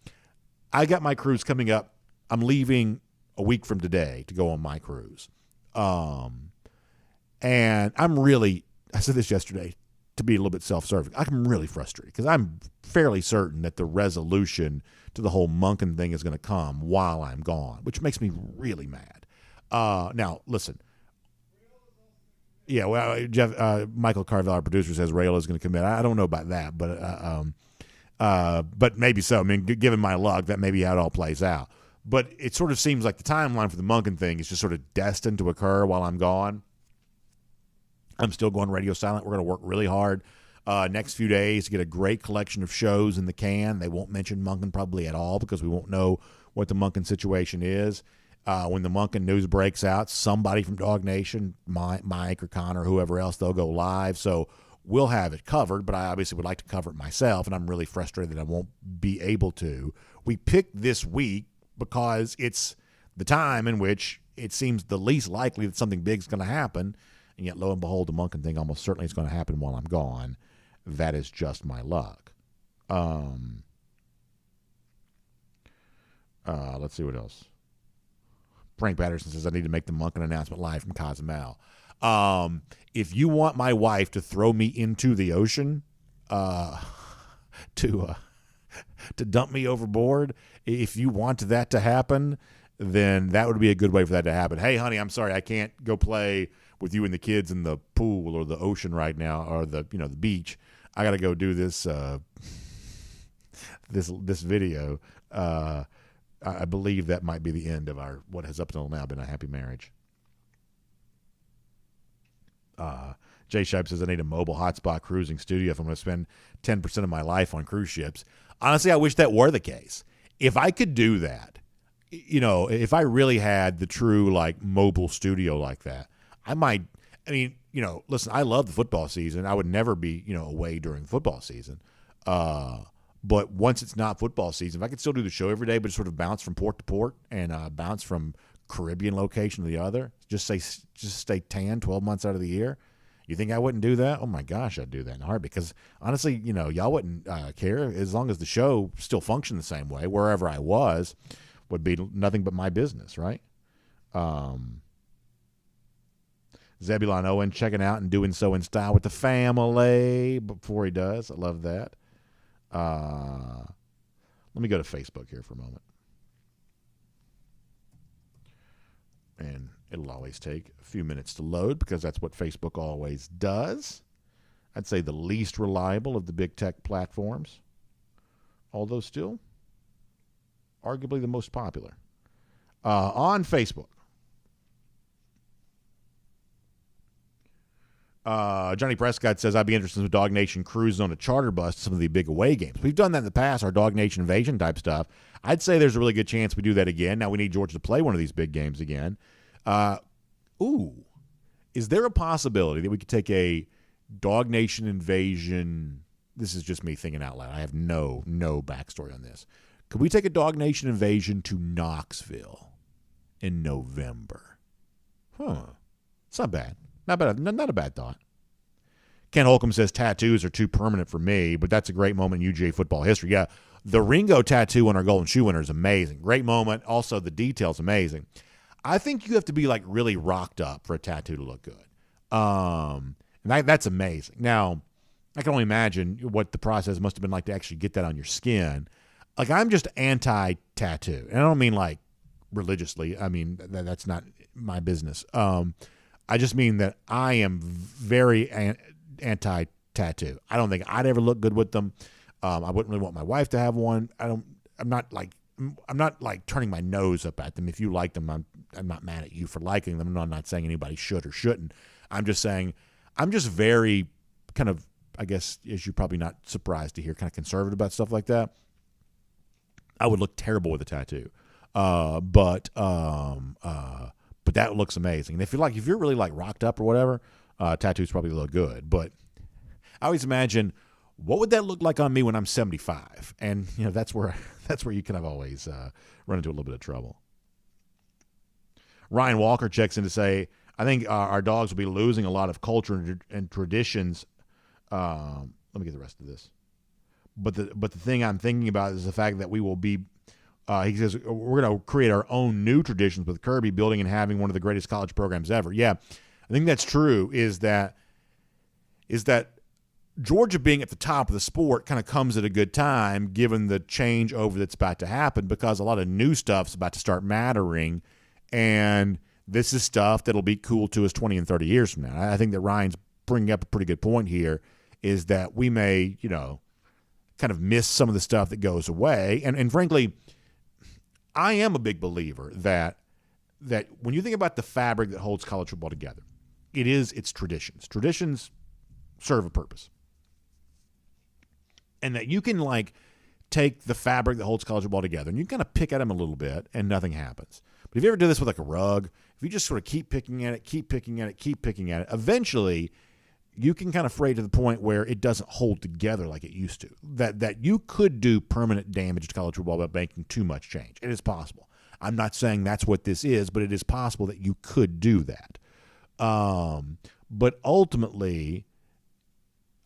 Speaker 1: I got my cruise coming up. I'm leaving a week from today to go on my cruise. And I'm really, I said this yesterday to be a little bit self-serving. I'm really frustrated because I'm fairly certain that the resolution to the whole Monken thing is going to come while I'm gone, which makes me really mad. Now, listen. Yeah, well, Michael Carvel, our producer, says Raiola is going to commit. I don't know about that, but maybe so. I mean, given my luck, that may be how it all plays out. But it sort of seems like the timeline for the Monken thing is just sort of destined to occur while I'm gone. I'm still going radio silent. We're going to work really hard next few days to get a great collection of shows in the can. They won't mention Monken probably at all because we won't know what the Monken situation is. When the Monken news breaks out, somebody from DawgNation, Mike or Connor, whoever else, they'll go live. So we'll have it covered, but I obviously would like to cover it myself, and I'm really frustrated that I won't be able to. We picked this week because it's the time in which it seems the least likely that something big is going to happen, and yet, lo and behold, the Monken thing almost certainly is going to happen while I'm gone. That is just my luck. Let's see what else. Frank Patterson says, I need to make the Monken announcement live from Cozumel. If you want my wife to throw me into the ocean to dump me overboard, if you want that to happen, then that would be a good way for that to happen. Hey, honey, I'm sorry, I can't go play with you and the kids in the pool or the ocean right now, or the beach. I got to go do this this video. I believe that might be the end of our what has up until now been a happy marriage. Jay Shipe says, I need a mobile hotspot cruising studio if I'm going to spend 10% of my life on cruise ships. Honestly, I wish that were the case. If I could do that, if I really had the true like mobile studio like that, listen, I love the football season. I would never be, away during football season. But once it's not football season, if I could still do the show every day, but just sort of bounce from port to port and bounce from Caribbean location to the other, just stay tan 12 months out of the year, you think I wouldn't do that? Oh my gosh, I'd do that in a heartbeat. Because honestly, y'all wouldn't care as long as the show still functioned the same way. Wherever I was would be nothing but my business, right? Zebulon Owen checking out and doing so in style with the family before he does. I love that. Let me go to Facebook here for a moment. And it'll always take a few minutes to load because that's what Facebook always does. I'd say the least reliable of the big tech platforms, although still arguably the most popular. On Facebook, Johnny Prescott says, I'd be interested in DawgNation cruising on a charter bus to some of the big away games. We've done that in the past, our DawgNation Invasion type stuff. I'd say there's a really good chance we do that again. Now we need Georgia to play one of these big games again. Is there a possibility that we could take a DawgNation Invasion this is just me thinking out loud. I have no backstory on this. Could we take a DawgNation invasion to Knoxville in November? It's not bad. Not bad. Not a bad thought. Ken Holcomb says tattoos are too permanent for me, but that's a great moment in UGA football history. Yeah, the Ringo tattoo on our Golden Shoe winner is amazing. Great moment. Also, the detail's amazing. I think you have to be like really rocked up for a tattoo to look good. And that's amazing. Now, I can only imagine what the process must have been like to actually get that on your skin. Like, I'm just anti-tattoo. And I don't mean like religiously. I mean, that's not my business. I just mean that I am very anti-tattoo. I don't think I'd ever look good with them. I wouldn't really want my wife to have one. I'm not like turning my nose up at them. If you like them, I'm not mad at you for liking them. I'm not saying anybody should or shouldn't. I'm just saying I'm just very kind of, I guess, as you're probably not surprised to hear, kind of conservative about stuff like that. I would look terrible with a tattoo. But that looks amazing. And if you're really like rocked up or whatever, tattoos probably look good. But I always imagine, what would that look like on me when I'm 75? And that's where you kind of always run into a little bit of trouble. Ryan Walker checks in to say, I think our dogs will be losing a lot of culture and traditions. Let me get the rest of this. But the thing I'm thinking about is the fact that we will be. He says we're going to create our own new traditions with Kirby building and having one of the greatest college programs ever. Yeah, I think that's true. Is that Georgia being at the top of the sport kind of comes at a good time given the changeover that's about to happen, because a lot of new stuff's about to start mattering, and this is stuff that'll be cool to us 20 and 30 years from now. I think that Ryan's bringing up a pretty good point here, is that we may, kind of miss some of the stuff that goes away. And frankly, I am a big believer that when you think about the fabric that holds college football together, it's traditions. Traditions serve a purpose. And that you can take the fabric that holds college football together and you kind of pick at them a little bit and nothing happens. But if you ever do this with like a rug, if you just sort of keep picking at it, eventually you can kind of fray to the point where it doesn't hold together like it used to. That you could do permanent damage to college football by making too much change. It is possible. I'm not saying that's what this is, but it is possible that you could do that. But ultimately,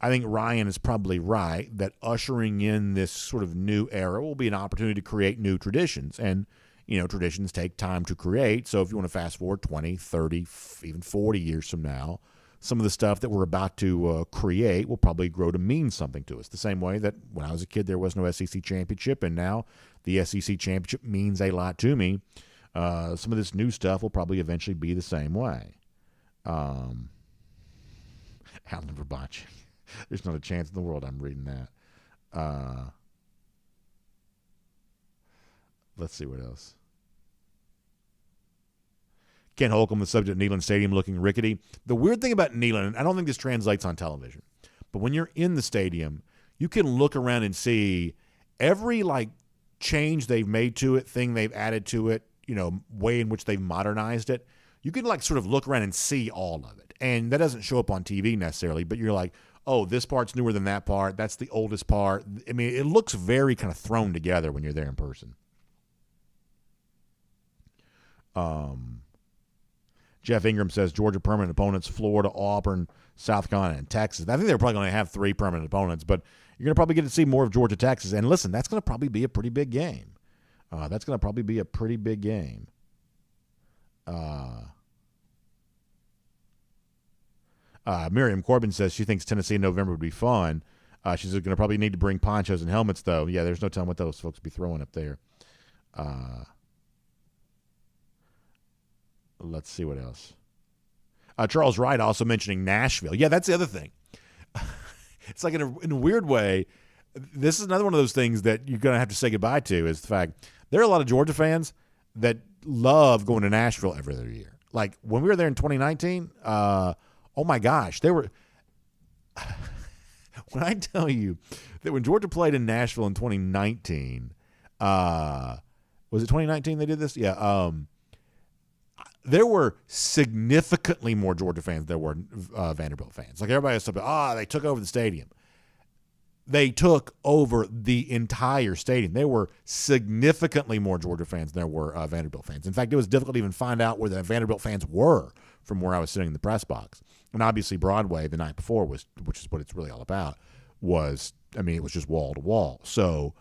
Speaker 1: I think Ryan is probably right that ushering in this sort of new era will be an opportunity to create new traditions. And, traditions take time to create. So if you want to fast forward 20, 30, even 40 years from now, some of the stuff that we're about to create will probably grow to mean something to us. The same way that when I was a kid, there was no SEC championship, and now the SEC championship means a lot to me. Some of this new stuff will probably eventually be the same way. Alan Verbanch. There's not a chance in the world I'm reading that. Let's see what else. Ken Holcomb, the subject of Neyland Stadium looking rickety. The weird thing about Neyland, I don't think this translates on television, but when you're in the stadium, you can look around and see every change they've made to it, thing they've added to it, way in which they've modernized it. You can sort of look around and see all of it. And that doesn't show up on TV necessarily, but you're like, oh, this part's newer than that part. That's the oldest part. I mean, it looks very kind of thrown together when you're there in person. Jeff Ingram says Georgia permanent opponents, Florida, Auburn, South Carolina, and Texas. I think they're probably going to have 3 permanent opponents, but you're going to probably get to see more of Georgia, Texas. And listen, that's going to probably be a pretty big game. Miriam Corbin says she thinks Tennessee in November would be fun. She's going to probably need to bring ponchos and helmets, though. Yeah, there's no telling what those folks will be throwing up there. Let's see what else. Charles Wright also mentioning Nashville. Yeah, that's the other thing. It's like in a weird way, this is another one of those things that you're going to have to say goodbye to, is the fact there are a lot of Georgia fans that love going to Nashville every other year. Like when we were there in 2019, oh my gosh, they were – when I tell you that when Georgia played in Nashville in 2019, was it 2019 they did this? Yeah. There were significantly more Georgia fans than there were Vanderbilt fans. Like everybody was talking about, they took over the stadium. they took over the entire stadium. There were significantly more Georgia fans than there were Vanderbilt fans. In fact, it was difficult to even find out where the Vanderbilt fans were from where I was sitting in the press box. And obviously Broadway the night before, which is what it's really all about, it was just wall to wall. So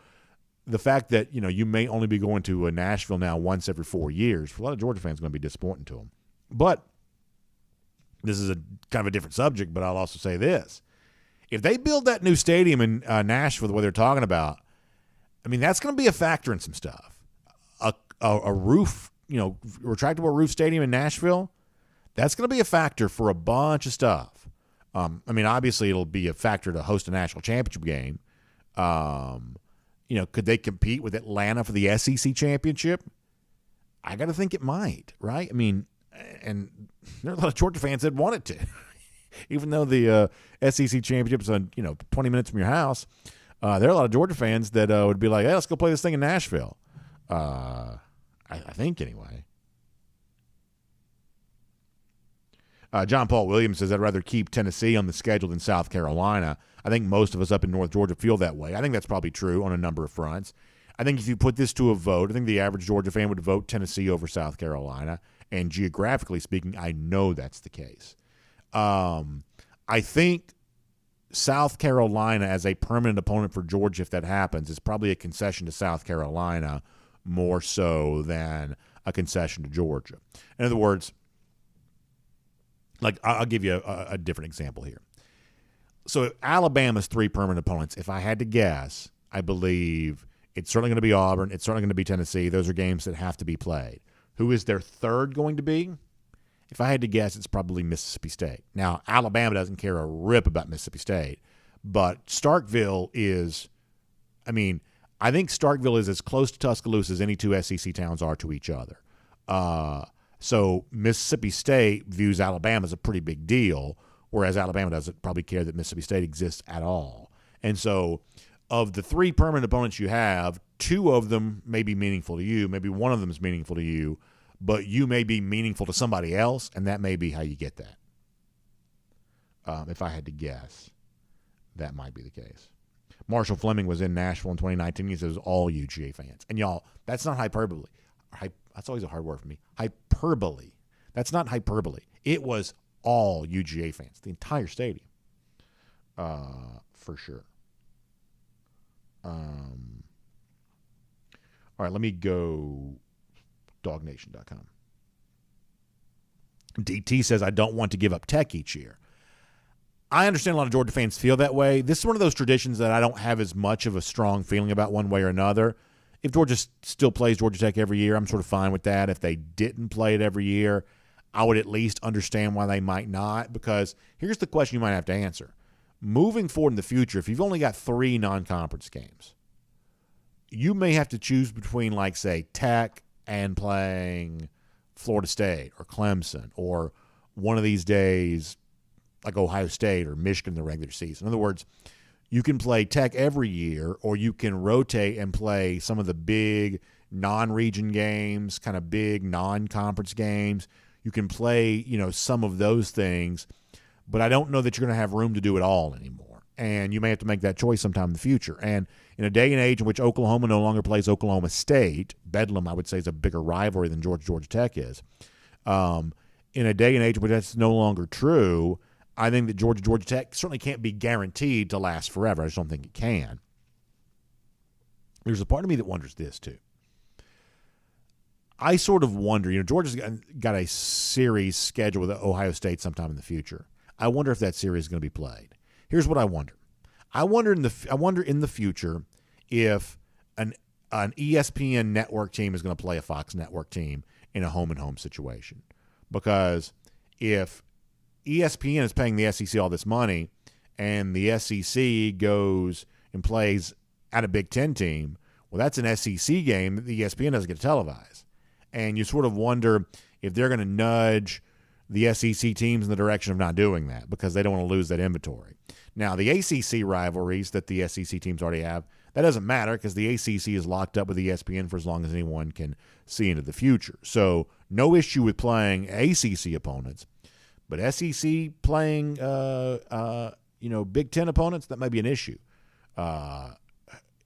Speaker 1: the fact that, you may only be going to Nashville now once every 4 years, for a lot of Georgia fans, is going to be disappointing to them. But this is a kind of a different subject, but I'll also say this. If they build that new stadium in Nashville the way they're talking about, that's going to be a factor in some stuff. A roof, retractable roof stadium in Nashville, that's going to be a factor for a bunch of stuff. Obviously it'll be a factor to host a national championship game. Could they compete with Atlanta for the SEC championship? I got to think it might, right? And there are a lot of Georgia fans that want it to. Even though the SEC championship is on 20 minutes from your house, there are a lot of Georgia fans that would be like, hey, let's go play this thing in Nashville. I think anyway. John Paul Williams says, I'd rather keep Tennessee on the schedule than South Carolina. I think most of us up in North Georgia feel that way. I think that's probably true on a number of fronts. I think if you put this to a vote, I think the average Georgia fan would vote Tennessee over South Carolina. And geographically speaking, I know that's the case. I think South Carolina as a permanent opponent for Georgia, if that happens, is probably a concession to South Carolina more so than a concession to Georgia. In other words, I'll give you a different example here. So Alabama's 3 permanent opponents, if I had to guess, I believe it's certainly going to be Auburn. It's certainly going to be Tennessee. Those are games that have to be played. Who is their third going to be? If I had to guess, it's probably Mississippi State. Now, Alabama doesn't care a rip about Mississippi State, but Starkville is, I think Starkville is as close to Tuscaloosa as any 2 SEC towns are to each other. So Mississippi State views Alabama as a pretty big deal, whereas Alabama doesn't probably care that Mississippi State exists at all. And so of the 3 permanent opponents you have, 2 of them may be meaningful to you, maybe one of them is meaningful to you, but you may be meaningful to somebody else, and that may be how you get that. If I had to guess, that might be the case. Marshall Fleming was in Nashville in 2019. He says it was all UGA fans. And, y'all, that's not hyperbole. That's always a hard word for me. Hyperbole. That's not hyperbole. It was all UGA fans, the entire stadium, for sure. All right, let me go DawgNation.com. DT says, I don't want to give up Tech each year. I understand a lot of Georgia fans feel that way. This is one of those traditions that I don't have as much of a strong feeling about one way or another. If Georgia still plays Georgia Tech every year, I'm sort of fine with that. If they didn't play it every year, I would at least understand why they might not, because here's the question you might have to answer. Moving forward in the future, if you've only got 3 non-conference games, you may have to choose between, say, Tech and playing Florida State or Clemson, or one of these days like Ohio State or Michigan in the regular season. In other words, you can play Tech every year, or you can rotate and play some of the big non-region games, kind of big non-conference games. You can play, some of those things, but I don't know that you're going to have room to do it all anymore. And you may have to make that choice sometime in the future. And in a day and age in which Oklahoma no longer plays Oklahoma State, Bedlam, I would say, is a bigger rivalry than Georgia Tech is. In a day and age in which that's no longer true, I think that Georgia Tech certainly can't be guaranteed to last forever. I just don't think it can. There's a part of me that wonders this, too. I sort of wonder, Georgia's got a series scheduled with Ohio State sometime in the future. I wonder if that series is going to be played. Here's what I wonder. I wonder in the future if an ESPN network team is going to play a Fox network team in a home-and-home situation. Because if ESPN is paying the SEC all this money and the SEC goes and plays at a Big Ten team, well, that's an SEC game that the ESPN doesn't get to televise. And you sort of wonder if they're going to nudge the SEC teams in the direction of not doing that because they don't want to lose that inventory. Now, the ACC rivalries that the SEC teams already have, that doesn't matter because the ACC is locked up with ESPN for as long as anyone can see into the future. So no issue with playing ACC opponents, but SEC playing Big Ten opponents, that might be an issue.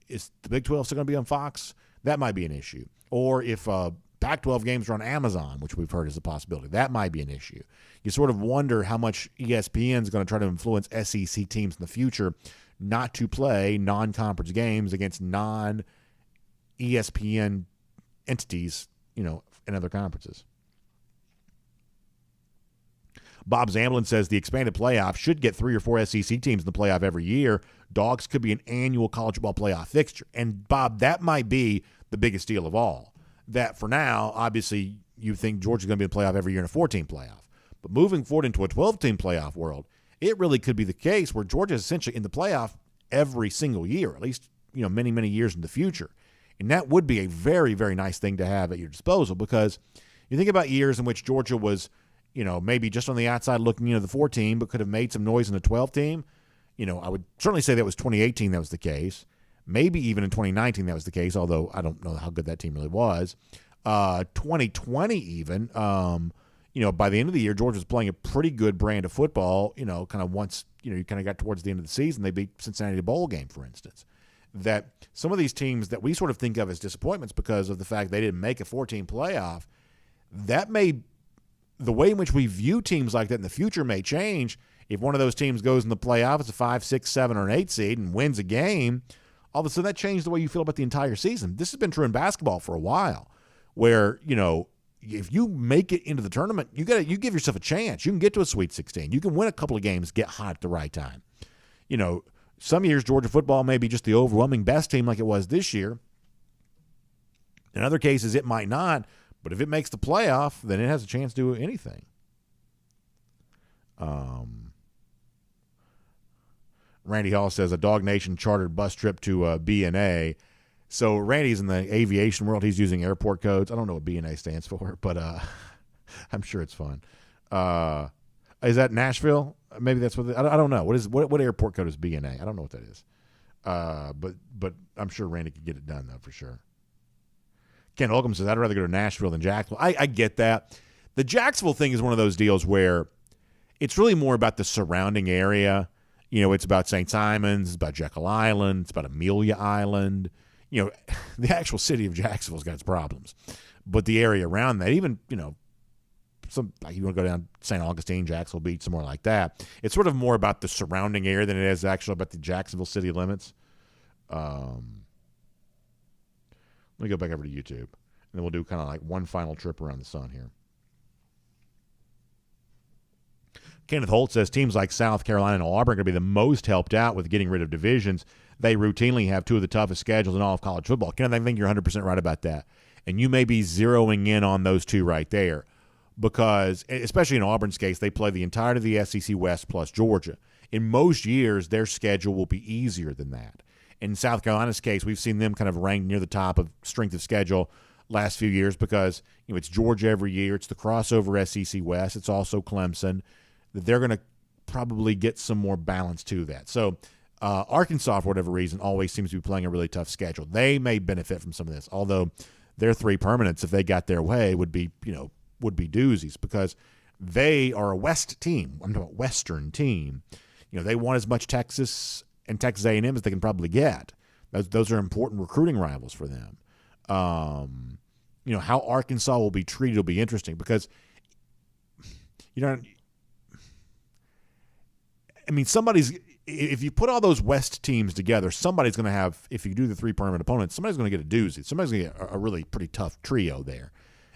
Speaker 1: Is the Big 12 still going to be on Fox? That might be an issue. Or if Pac-12 games are on Amazon, which we've heard is a possibility, that might be an issue. You sort of wonder how much ESPN is going to try to influence SEC teams in the future not to play non-conference games against non-ESPN entities, in other conferences. Bob Zamblin says the expanded playoff should get 3 or 4 SEC teams in the playoff every year. Dogs could be an annual college football playoff fixture. And, Bob, that might be the biggest deal of all. That for now, obviously, you think Georgia's going to be in the playoff every year in a 4-team playoff. But moving forward into a 12-team playoff world, it really could be the case where Georgia is essentially in the playoff every single year, at least, many, many years in the future. And that would be a very, very nice thing to have at your disposal, because you think about years in which Georgia was, maybe just on the outside looking into the 4-team, but could have made some noise in the 12-team. I would certainly say that was 2018 that was the case. Maybe even in 2019 that was the case, although I don't know how good that team really was. 2020 even, by the end of the year, Georgia was playing a pretty good brand of football, kind of once, you kind of got towards the end of the season. They beat Cincinnati bowl game, for instance. That some of these teams that we sort of think of as disappointments because of the fact they didn't make a 4-team playoff, the way in which we view teams like that in the future may change. If one of those teams goes in the playoff as a 5, 6, 7, or an 8 seed and wins a game, all of a sudden that changes the way you feel about the entire season. This has been true in basketball for a while, where, if you make it into the tournament, you give yourself a chance. You can get to a Sweet 16. You can win a couple of games, get hot at the right time. Some years Georgia football may be just the overwhelming best team like it was this year. In other cases, it might not. But if it makes the playoff, then it has a chance to do anything. Randy Hall says a DawgNation chartered bus trip to B&A. So Randy's in the aviation world. He's using airport codes. I don't know what B&A stands for, but I'm sure it's fun. Is that Nashville? Maybe that's what I don't know. What airport code is B&A? I don't know what that is. But I'm sure Randy could get it done, though, for sure. Ken Holcomb says, I'd rather go to Nashville than Jacksonville. I get that. The Jacksonville thing is one of those deals where it's really more about the surrounding area. It's about St. Simons, it's about Jekyll Island, it's about Amelia Island. The actual city of Jacksonville's got its problems. But the area around that, even, some like you want to go down St. Augustine, Jacksonville Beach, somewhere like that. It's sort of more about the surrounding area than it is actually about the Jacksonville city limits. Let me go back over to YouTube, and then we'll do kind of like one final trip around the sun here. Kenneth Holt says teams like South Carolina and Auburn are going to be the most helped out with getting rid of divisions. They routinely have 2 of the toughest schedules in all of college football. Kenneth, I think you're 100% right about that. And you may be zeroing in on those 2 right there because, especially in Auburn's case, they play the entirety of the SEC West plus Georgia. In most years, their schedule will be easier than that. In South Carolina's case, we've seen them kind of ranked near the top of strength of schedule last few years because it's Georgia every year. It's the crossover SEC West. It's also Clemson. They're going to probably get some more balance to that. So Arkansas, for whatever reason, always seems to be playing a really tough schedule. They may benefit from some of this, although their 3 permanents, if they got their way, would be doozies because they are a West team. I'm talking about Western team. They want as much Texas and Texas A&M as they can probably get. Those are important recruiting rivals for them. How Arkansas will be treated will be interesting because, if you put all those West teams together, somebody's going to have, if you do the 3 permanent opponents, somebody's going to get a doozy. Somebody's going to get a really pretty tough trio there.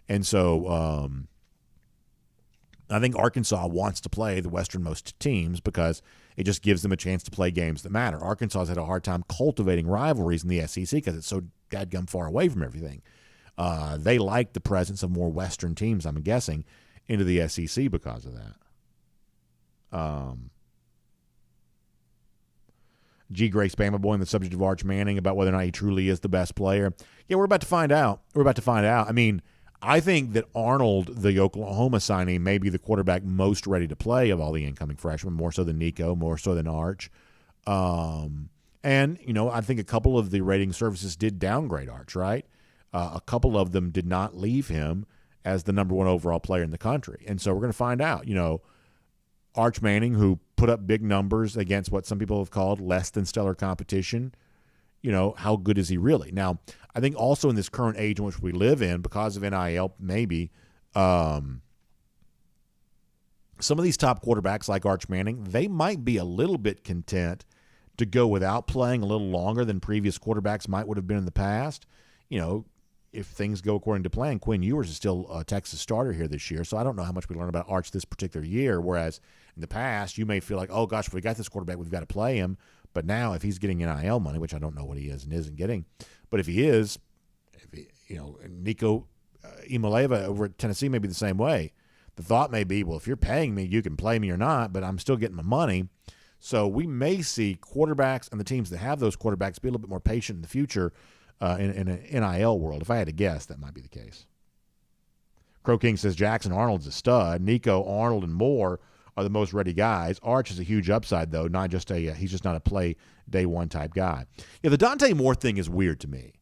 Speaker 1: And so I think Arkansas wants to play the westernmost teams because it just gives them a chance to play games that matter. Arkansas has had a hard time cultivating rivalries in the SEC because it's so dadgum far away from everything. They like the presence of more Western teams, I'm guessing, into the SEC because of that. G. Grace Bama Boy on the subject of Arch Manning about whether or not he truly is the best player. Yeah, we're about to find out. I think that Arnold, the Oklahoma signee, may be the quarterback most ready to play of all the incoming freshmen, more so than Nico, more so than Arch. I think a couple of the rating services did downgrade Arch, right? A couple of them did not leave him as the number 1 overall player in the country. And so we're going to find out, Arch Manning, who put up big numbers against what some people have called less than stellar competition, how good is he really? Now, I think also in this current age in which we live in, because of NIL, maybe some of these top quarterbacks like Arch Manning, they might be a little bit content to go without playing a little longer than previous quarterbacks would have been in the past. If things go according to plan, Quinn Ewers is still a Texas starter here this year, so I don't know how much we learn about Arch this particular year, whereas in the past you may feel like, oh, gosh, if we got this quarterback, we've got to play him. But now if he's getting NIL money, which I don't know what he is and isn't getting, but if he is, Nico Imaleva over at Tennessee may be the same way. The thought may be, well, if you're paying me, you can play me or not, but I'm still getting my money. So we may see quarterbacks and the teams that have those quarterbacks be a little bit more patient in the future in an NIL world. If I had to guess, that might be the case. Crow King says Jackson Arnold's a stud. Nico, Arnold, and Moore are the most ready guys. Arch is a huge upside, though, not just he's just not a play day one type guy. Yeah, the Dante Moore thing is weird to me.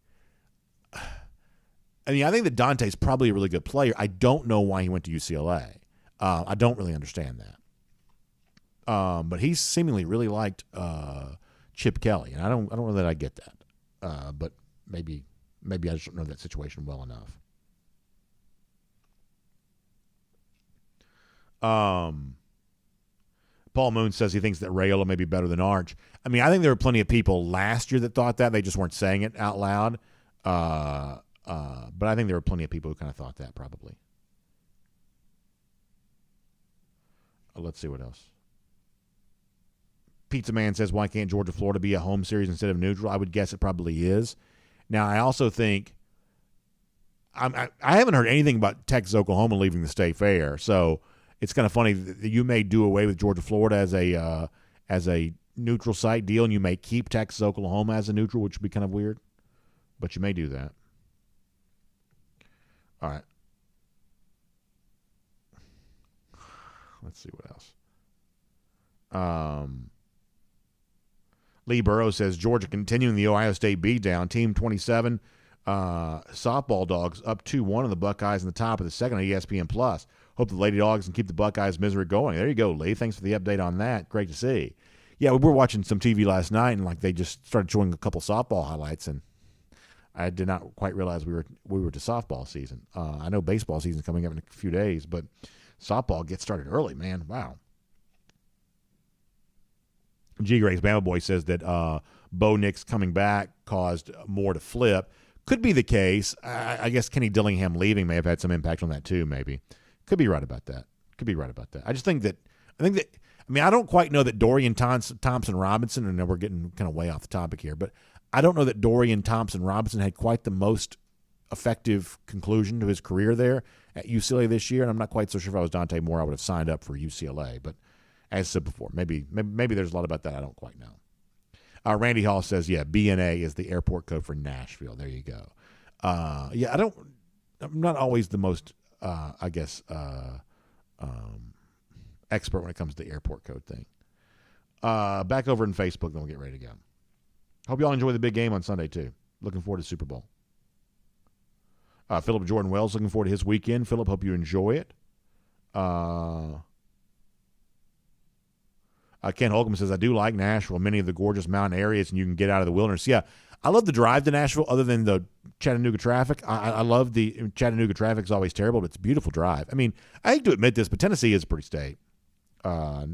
Speaker 1: I mean, I think that Dante's probably a really good player. I don't know why he went to UCLA. I don't really understand that. But he seemingly really liked Chip Kelly, and I don't know that I get that. But maybe I just don't know that situation well enough. Paul Moon says he thinks that Raiola may be better than Arch. I mean, I think there were plenty of people last year that thought that. They just weren't saying it out loud. But I think there were plenty of people who kind of thought that probably. Let's see what else. Pizza Man says, why can't Georgia Florida be a home series instead of neutral? I would guess it probably is. Now, I also think I haven't heard anything about Texas Oklahoma leaving the state fair, so it's kind of funny that you may do away with Georgia Florida as a neutral site deal, and you may keep Texas Oklahoma as a neutral, which would be kind of weird, but you may do that. All right. Let's see what else. Lee Burrow says Georgia continuing the Ohio State beatdown. Team 27 softball dogs up 2-1 on the Buckeyes in the top of the second on ESPN Plus. Hope the Lady Dogs can keep the Buckeyes' misery going. There you go, Lee. Thanks for the update on that. Great to see. Yeah, we were watching some TV last night, and they just started showing a couple softball highlights, and I did not quite realize we were to softball season. I know baseball season's coming up in a few days, but softball gets started early, man. Wow. G. Gray's Bama Boy says that Bo Nix coming back caused more to flip. Could be the case. I guess Kenny Dillingham leaving may have had some impact on that too, maybe. Could be right about that. I just think that I don't quite know that Dorian Thompson Robinson, and we're getting kind of way off the topic here, but I don't know that Dorian Thompson Robinson had quite the most effective conclusion to his career there at UCLA this year, and I'm not quite so sure if I was Dante Moore, I would have signed up for UCLA, but as I said before, maybe there's a lot about that I don't quite know. Randy Hall says, yeah, BNA is the airport code for Nashville. There you go. I'm not always the most, expert when it comes to the airport code thing. Back over in Facebook, then we'll get ready to go. Hope you all enjoy the big game on Sunday, too. Looking forward to Super Bowl. Philip Jordan Wells, looking forward to his weekend. Philip, hope you enjoy it. Ken Holcomb says, I do like Nashville, many of the gorgeous mountain areas, and you can get out of the wilderness. Yeah, I love the drive to Nashville other than the Chattanooga traffic. I love the Chattanooga traffic is always terrible, but it's a beautiful drive. I mean, I hate to admit this, but Tennessee is a pretty state. Not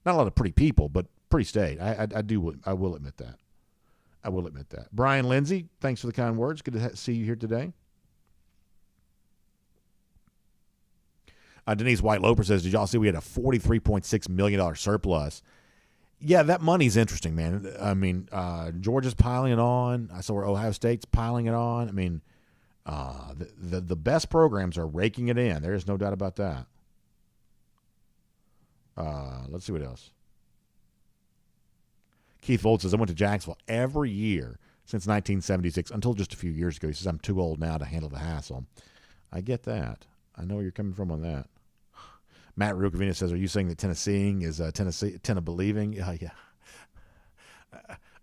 Speaker 1: a lot of pretty people, but pretty state. I will admit that. Brian Lindsay, thanks for the kind words. Good to see you here today. Denise White-Loper says, did y'all see we had a $43.6 million surplus? Yeah, that money's interesting, man. I mean, Georgia's piling it on. I saw where Ohio State's piling it on. I mean, the best programs are raking it in. There is no doubt about that. Let's see what else. Keith Volt says, I went to Jacksonville every year since 1976 until just a few years ago. He says, I'm too old now to handle the hassle. I get that. I know where you're coming from on that. Matt Rukavina says, are you saying that Tennesseeing is Tennessee believing? Yeah.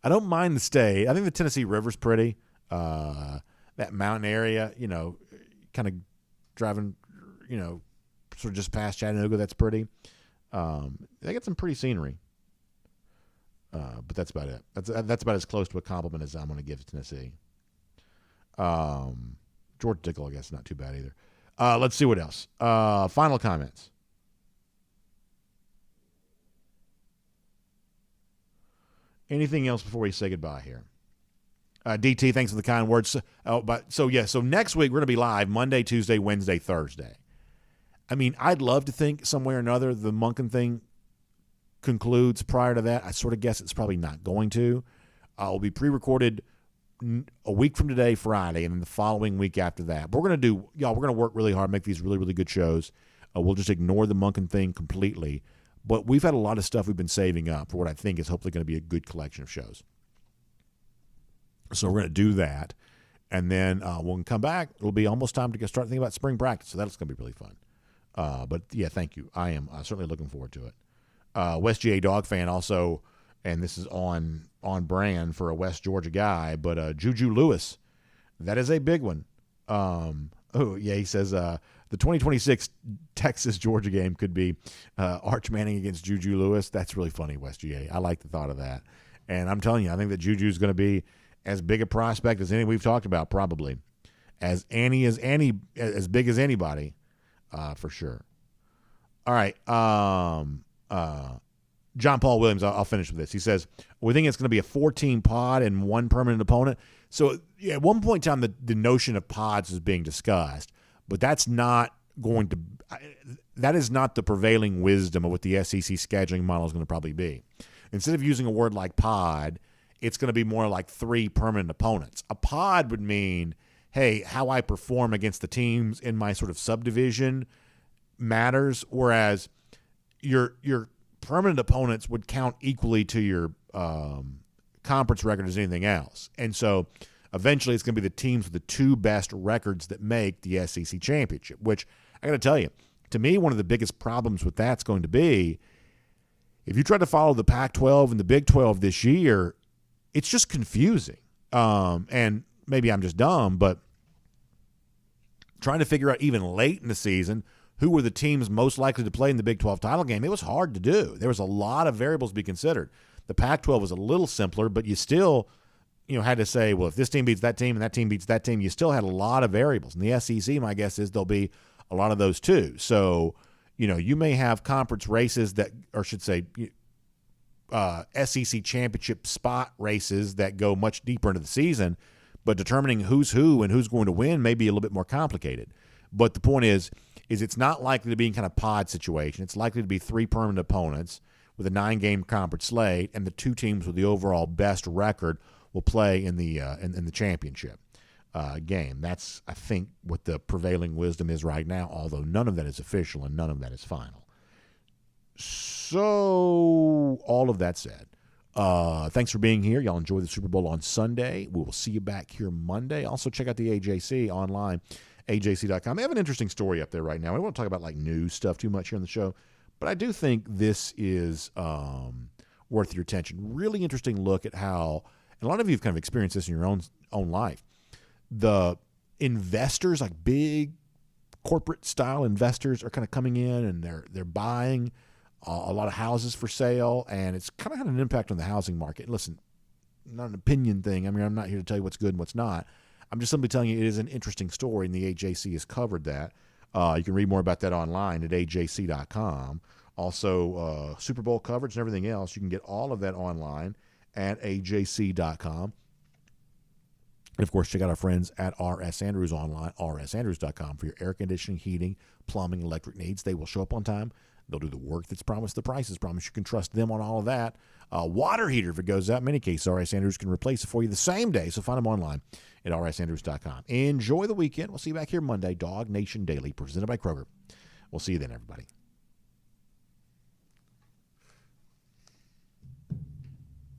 Speaker 1: I don't mind the state. I think the Tennessee River's pretty. That mountain area, kind of driving, sort of just past Chattanooga, that's pretty. They got some pretty scenery. But that's about it. That's about as close to a compliment as I'm going to give to Tennessee. George Dickel, I guess, not too bad either. Let's see what else. Final comments. Anything else before we say goodbye here? DT, thanks for the kind words. So next week we're going to be live Monday, Tuesday, Wednesday, Thursday. I mean, I'd love to think some way or another the Monken thing concludes prior to that. I sort of guess it's probably not going to. It'll be pre-recorded a week from today, Friday, and then the following week after that. But we're going to work really hard, make these really, really good shows. We'll just ignore the Monken thing completely. But we've had a lot of stuff we've been saving up for what I think is hopefully going to be a good collection of shows. So we're going to do that. And then when we come back, it'll be almost time to start thinking about spring practice. So that's going to be really fun. But, yeah, thank you. I am certainly looking forward to it. West GA Dog fan also, and this is on brand for a West Georgia guy, but Juju Lewis, that is a big one. He says the 2026 Texas-Georgia game could be Arch Manning against Juju Lewis. That's really funny, West GA. I like the thought of that. And I'm telling you, I think that Juju's going to be as big a prospect as any we've talked about, probably. As big as anybody, for sure. All right. John Paul Williams, I'll finish with this. He says, we think it's going to be a 14 pod and one permanent opponent. So yeah, at one point in time, the notion of pods is being discussed, but that is not the prevailing wisdom of what the SEC scheduling model is going to probably be. Instead of using a word like pod, it's going to be more like 3 permanent opponents. A pod would mean, hey, how I perform against the teams in my sort of subdivision matters, whereas your permanent opponents would count equally to your conference record as anything else. And so eventually it's going to be the teams with the 2 best records that make the SEC championship, which I got to tell you, to me, one of the biggest problems with that's going to be if you try to follow the Pac-12 and the Big 12 this year, it's just confusing. And maybe I'm just dumb, but trying to figure out even late in the season who were the teams most likely to play in the Big 12 title game, it was hard to do. There was a lot of variables to be considered. The Pac-12 was a little simpler, but you still had to say, well, if this team beats that team and that team beats that team, you still had a lot of variables. And the SEC, my guess is there'll be a lot of those too. So, you may have conference races SEC championship spot races that go much deeper into the season, but determining who's who and who's going to win may be a little bit more complicated. But the point is it's not likely to be in kind of pod situation. It's likely to be 3 permanent opponents with a 9-game conference slate, and the 2 teams with the overall best record will play in the championship game. That's, I think, what the prevailing wisdom is right now, although none of that is official and none of that is final. So all of that said, thanks for being here. Y'all enjoy the Super Bowl on Sunday. We will see you back here Monday. Also, check out the AJC online, AJC.com. They have an interesting story up there right now. We don't want to talk about like news stuff too much here on the show, but I do think this is worth your attention. Really interesting look at how, and a lot of you have kind of experienced this in your own life, the investors, like big corporate style investors, are kind of coming in and they're buying a lot of houses for sale, and it's kind of had an impact on the housing market. Listen, not an opinion thing. I mean, I'm not here to tell you what's good and what's not. I'm just simply telling you it is an interesting story, and the AJC has covered that. You can read more about that online at ajc.com. Also, Super Bowl coverage and everything else, you can get all of that online at ajc.com. And, of course, check out our friends at RS Andrews online, rsandrews.com, for your air conditioning, heating, plumbing, electric needs. They will show up on time. They'll do the work that's promised, the price is promised. You can trust them on all of that. Water heater, if it goes out, in many cases, RS Andrews can replace it for you the same day. So find them online at rsandrews.com. Enjoy the weekend. We'll see you back here Monday. DawgNation Daily, presented by Kroger. We'll see you then, everybody.